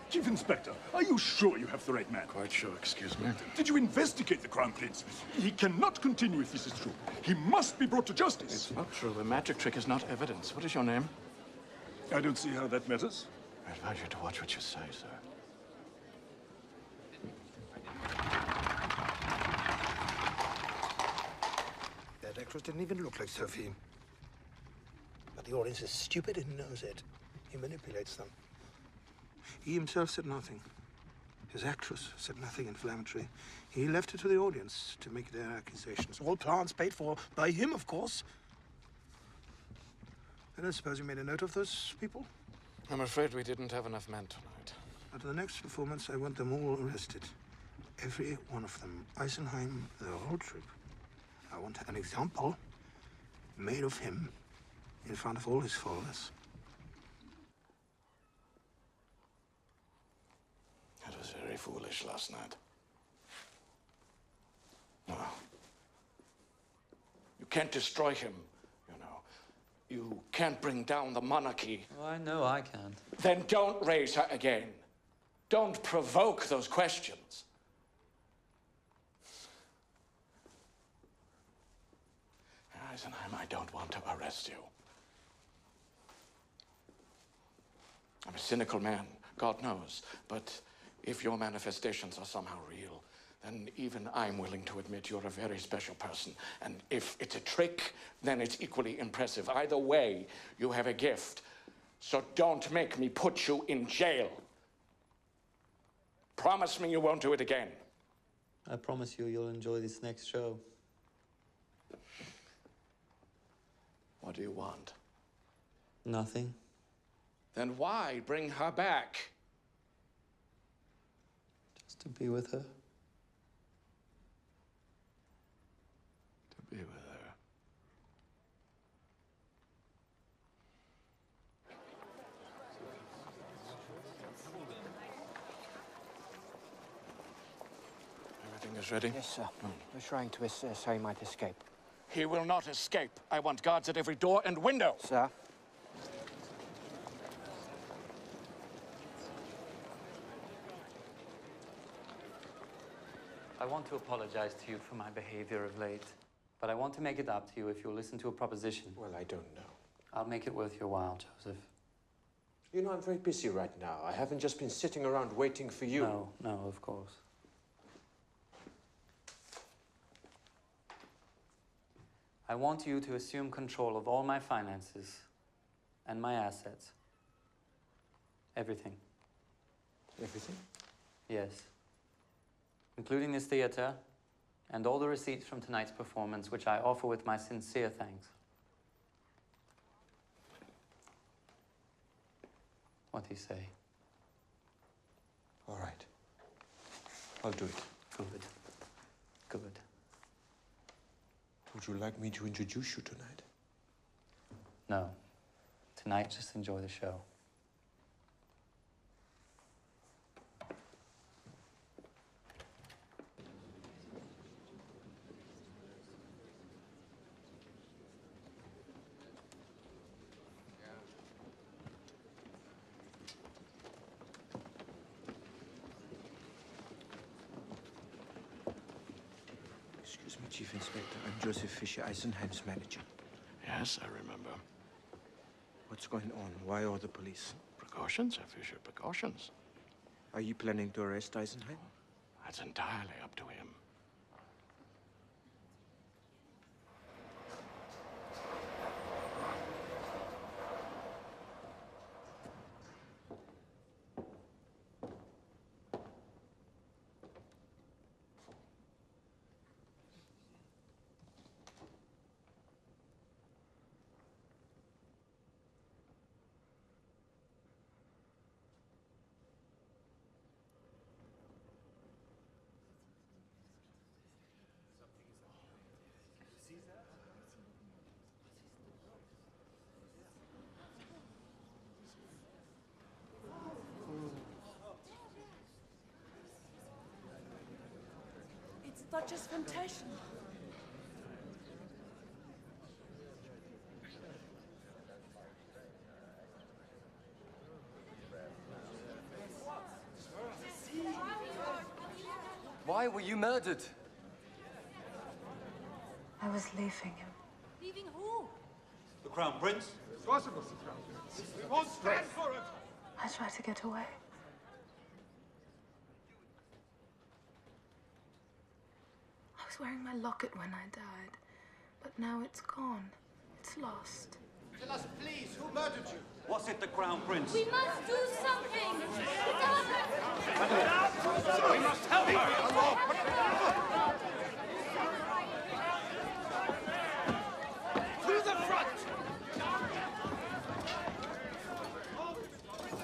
Chief Inspector, are you sure you have the right man? Quite sure, excuse me. Did you investigate the Crown Prince? He cannot continue if this is true. He must be brought to justice. It's not true. A magic trick is not evidence. What is your name? I don't see how that matters. I advise you to watch what you say, sir. That actress didn't even look like Sophie. But the audience is stupid and knows it. He manipulates them. He himself said nothing. His actress said nothing inflammatory. He left it to the audience to make their accusations. All plans paid for by him, of course. I don't suppose you made a note of those people? I'm afraid we didn't have enough men tonight. At the next performance, I want them all arrested. Every one of them. Eisenheim, the whole troupe. I want an example made of him in front of all his followers. That was very foolish last night. No. You can't destroy him, you know. You can't bring down the monarchy. Oh, I know I can't. Then don't raise her again. Don't provoke those questions. Eisenheim, I don't want to arrest you. I'm a cynical man, God knows, but if your manifestations are somehow real, then even I'm willing to admit you're a very special person. And if it's a trick, then it's equally impressive. Either way, you have a gift. So don't make me put you in jail. Promise me you won't do it again. I promise you'll enjoy this next show. What do you want? Nothing. Then why bring her back? Just to be with her. To be with her. Everything is ready? Yes, sir. We're trying to assess how he might escape. He will not escape. I want guards at every door and window. Sir? I want to apologize to you for my behavior of late, but I want to make it up to you if you'll listen to a proposition. Well, I don't know. I'll make it worth your while, Joseph. You know, I'm very busy right now. I haven't just been sitting around waiting for you. No, no, of course. I want you to assume control of all my finances and my assets. Everything. Everything? Yes. Including this theater and all the receipts from tonight's performance, which I offer with my sincere thanks. What do you say? All right. I'll do it. Good. Good. Would you like me to introduce you tonight? No. Tonight, just enjoy the show. Excuse me, Chief Inspector. I'm Joseph Fisher, Eisenheim's manager. Yes, I remember. What's going on? Why all the police? Precautions, Herr Fischer, precautions. Are you planning to arrest Eisenheim? That's entirely up to him. It's Duchess von Teschen. Why were you murdered? I was leaving him. Leaving who? The Crown Prince? Possible, the Crown Prince. We won't stand for it! I tried to get away. I was wearing my locket when I died, but now it's gone. It's lost. Tell us, please, who murdered you? Was it the Crown Prince? We must do something! We must help her! To the front!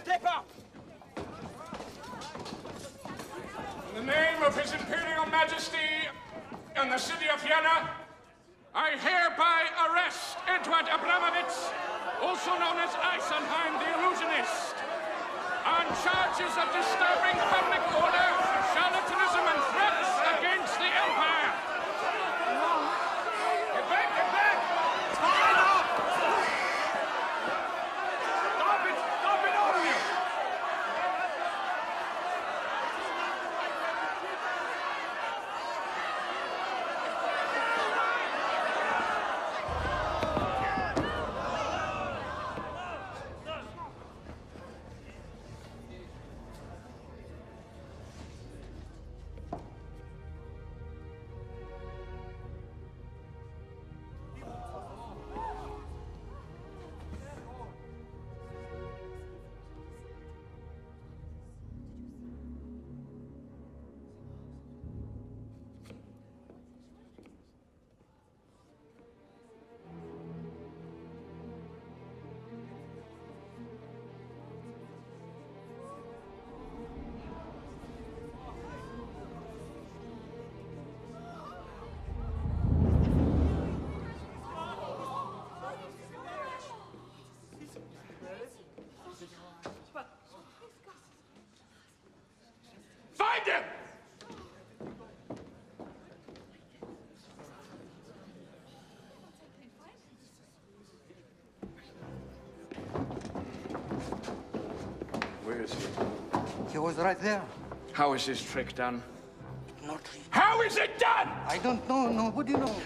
Step up! In the name of His Imperial Majesty and the city of Vienna, I hereby arrest Edward Abramovich, also known as Eisenheim the Illusionist, on charges of disturbing public order, charlatanism, and threats against the Empire. Get back, get back! Time up! Stop it, all of you! Find him! Where is he? He was right there. How is this trick done? Not really. How is it done? I don't know. Nobody knows.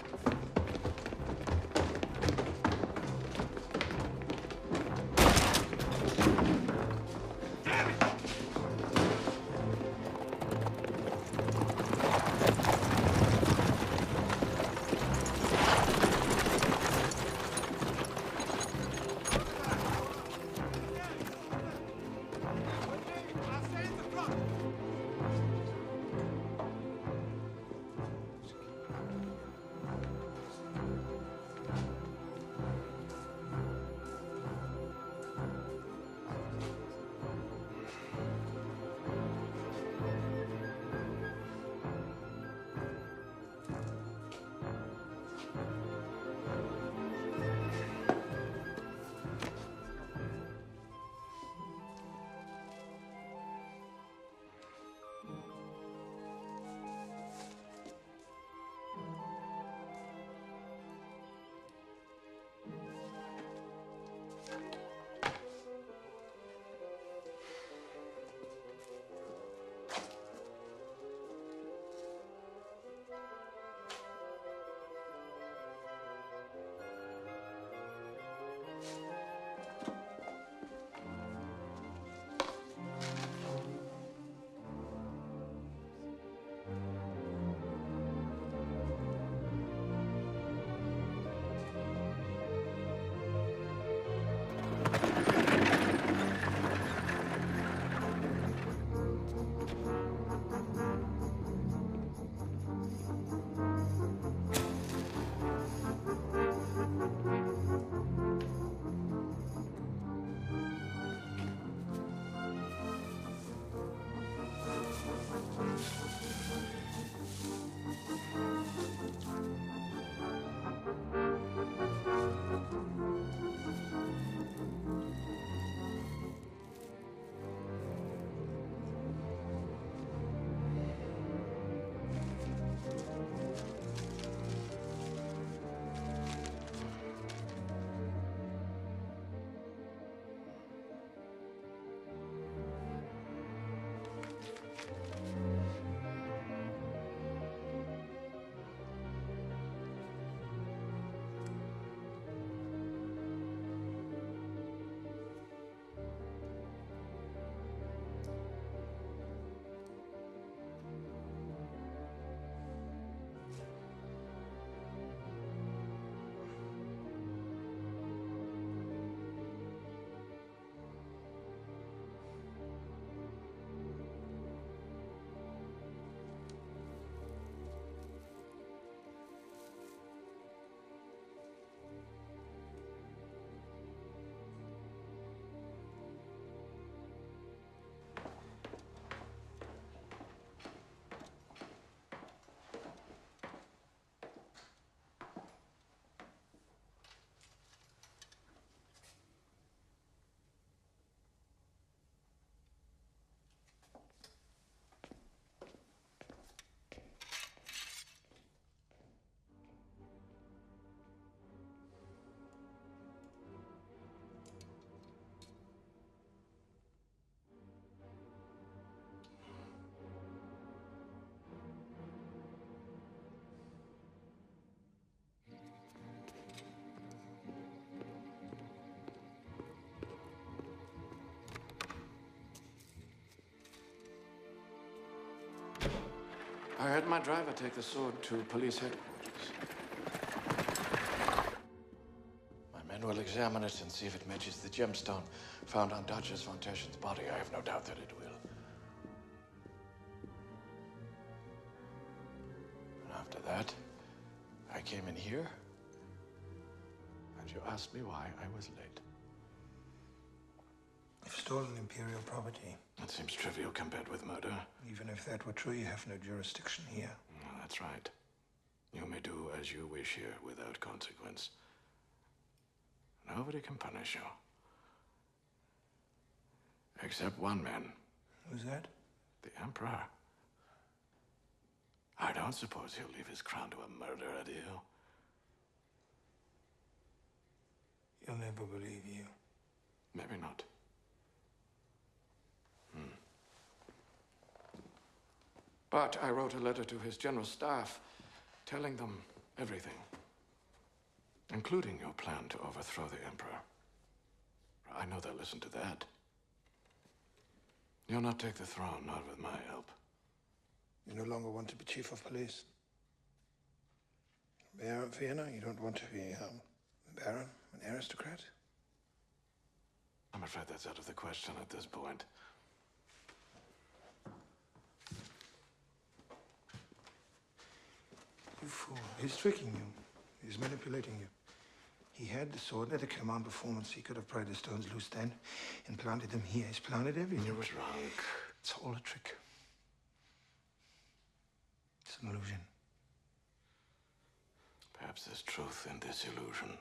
I heard my driver take the sword to police headquarters. My men will examine it and see if it matches the gemstone found on Duchess von Teschen's body. I have no doubt that it will. And after that, I came in here, and you asked me why I was late. You've stolen Imperial property. That seems trivial compared with murder. Even if that were true, you have no jurisdiction here. No, that's right. You may do as you wish here without consequence. Nobody can punish you. Except one man. Who's that? The Emperor. I don't suppose he'll leave his crown to a murderer, do you? He'll never believe you. Maybe not. But I wrote a letter to his general staff telling them everything, including your plan to overthrow the Emperor. I know they'll listen to that. You'll not take the throne, not with my help. You no longer want to be chief of police. Mayor of Vienna, you don't want to be a baron, an aristocrat? I'm afraid that's out of the question at this point. You fool. He's tricking you. He's manipulating you. He had the sword at the command performance. He could have pried the stones loose then and planted them here. He's planted everything. You were drunk. It's all a trick. It's an illusion. Perhaps there's truth in this illusion.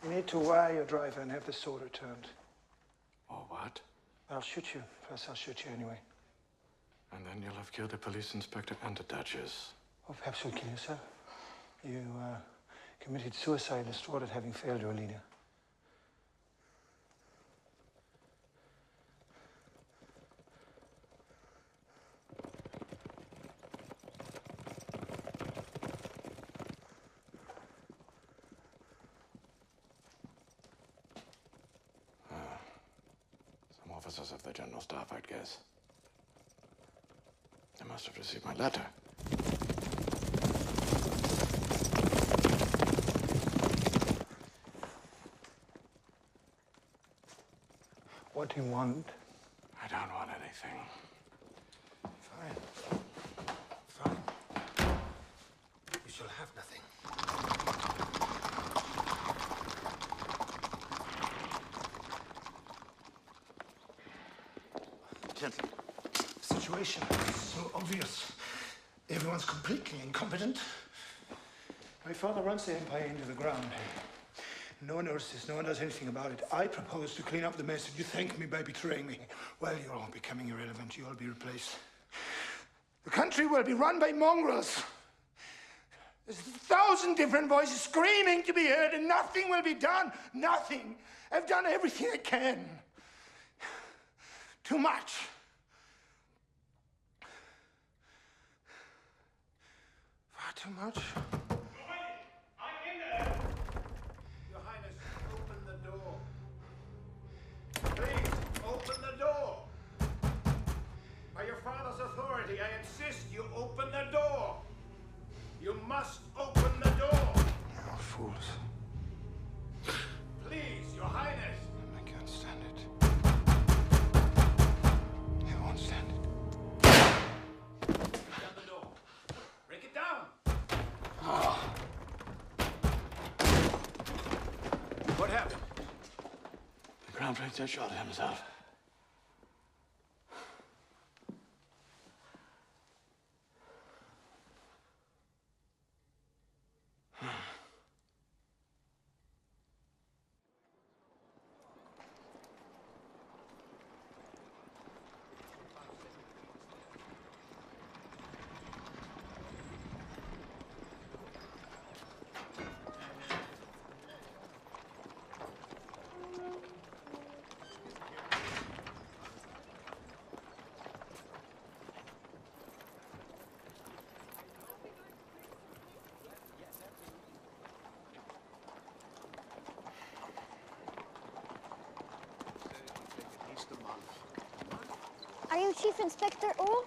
You need to wire your driver and have the sword returned. Or what? I'll shoot you. First, I'll shoot you anyway. And then you'll have killed the police inspector and the Duchess. Or perhaps you'll kill yourself. You committed suicide, distraught at having failed your leader. Some officers of the General Staff, I'd guess. They must have received my letter. What do you want? I don't want anything. Fine. Fine. You shall have nothing. Gentlemen, the situation is so obvious. Everyone's completely incompetent. My father runs the empire into the ground. No one notices, no one does anything about it. I propose to clean up the mess, and you thank me by betraying me. Well, you're all becoming irrelevant. You'll be replaced. The country will be run by mongrels. There's 1,000 different voices screaming to be heard, and nothing will be done. Nothing. I've done everything I can. Too much. Far too much. Please, open the door. By your father's authority, I insist you open the door. You must open the door. You're fools. Please, Your Highness. I can't stand it. I won't stand it. Down the door. Break it down. What happened? The Crown Prince had shot himself. Chief Inspector Earl?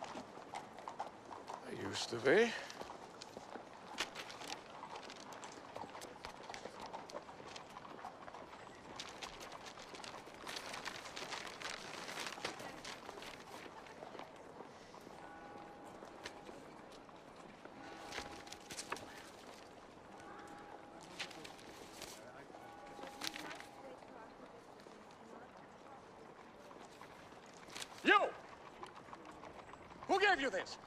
I used to be. You! Who gave you this?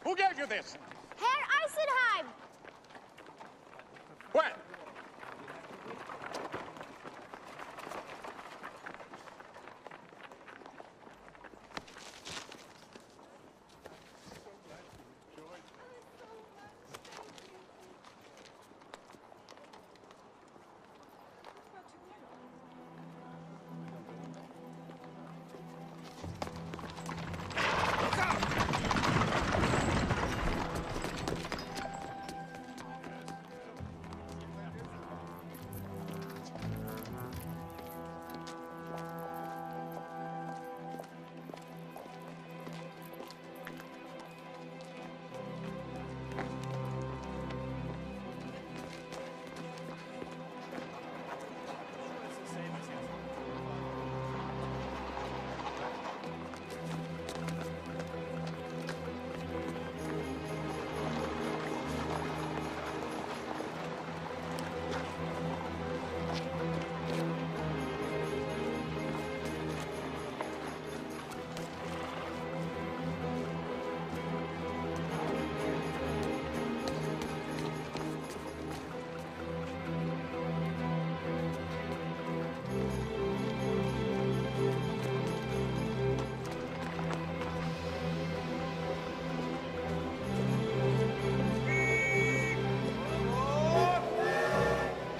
Who gave you this? Herr Eisenheim! When?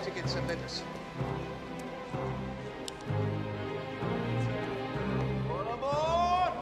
Tickets and letters. All aboard!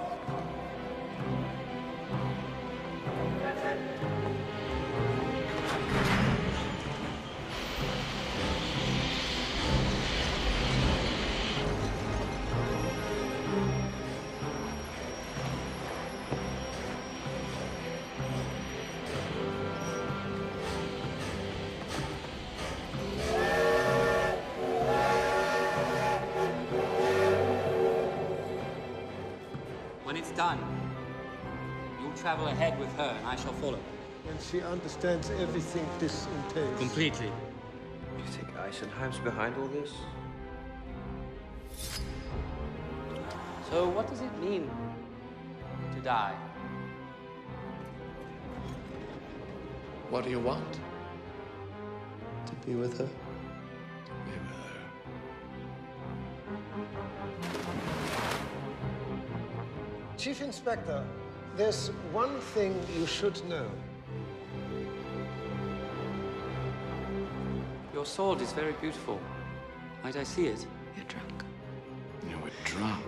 When it's done, you'll travel ahead with her and I shall follow. And she understands everything this entails. Completely. You think Eisenheim's behind all this? So what does it mean to die? What do you want? To be with her. Chief Inspector, there's one thing you should know. Your sword is very beautiful. Might I see it? You're drunk. You were drunk.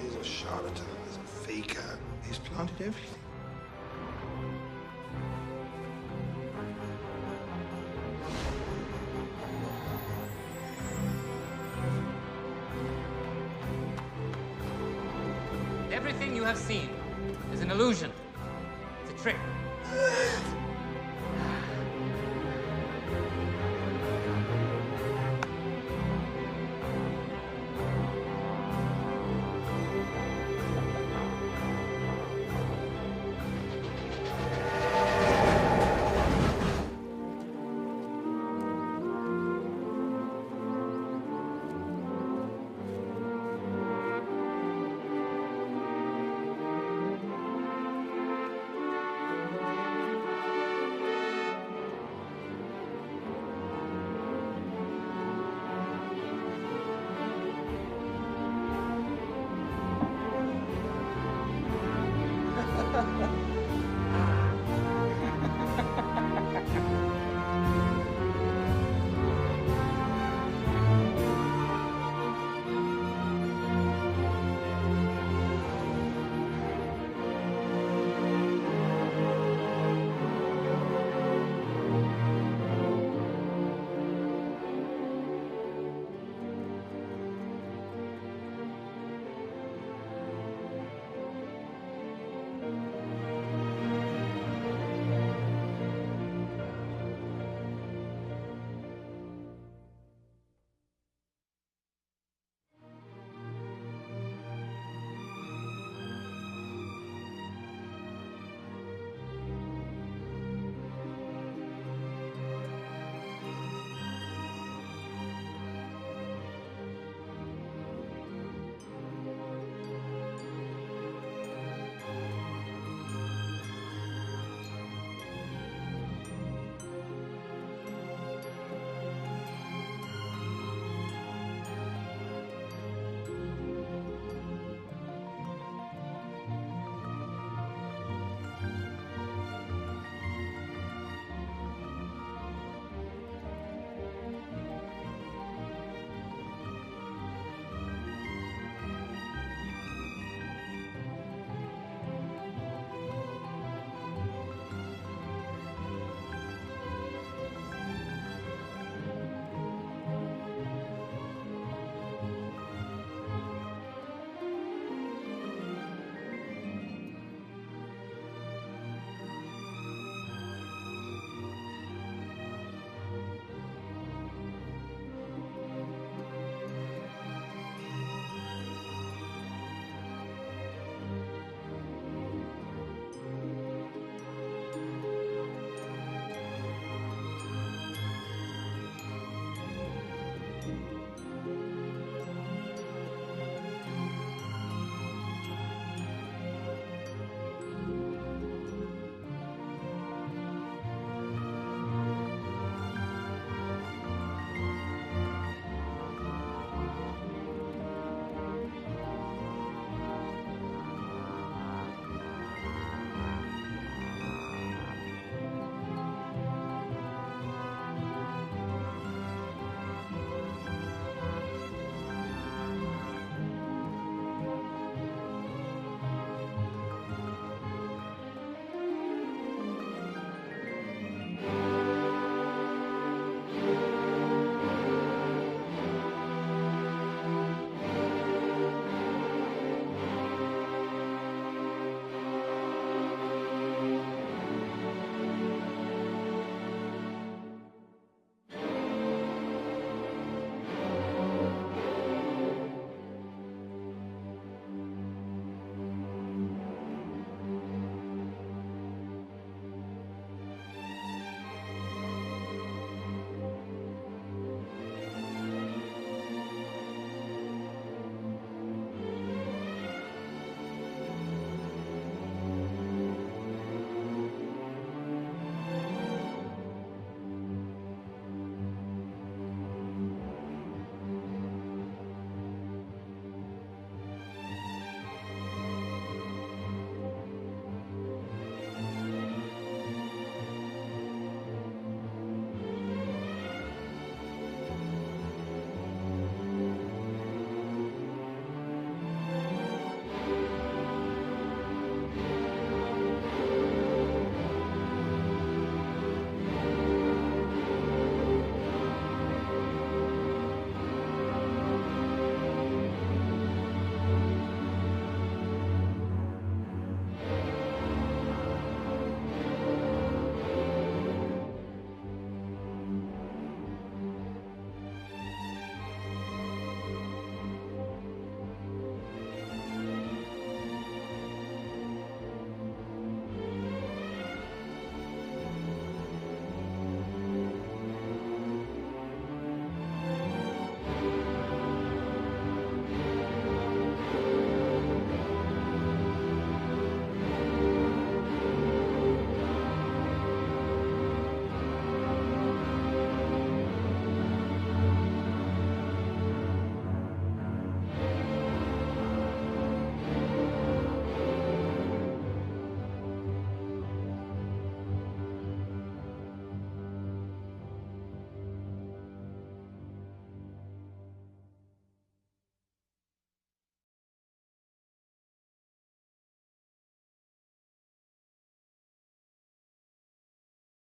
He's a charlatan. He's a faker. He's planted everything. Everything you have seen is an illusion. It's a trick.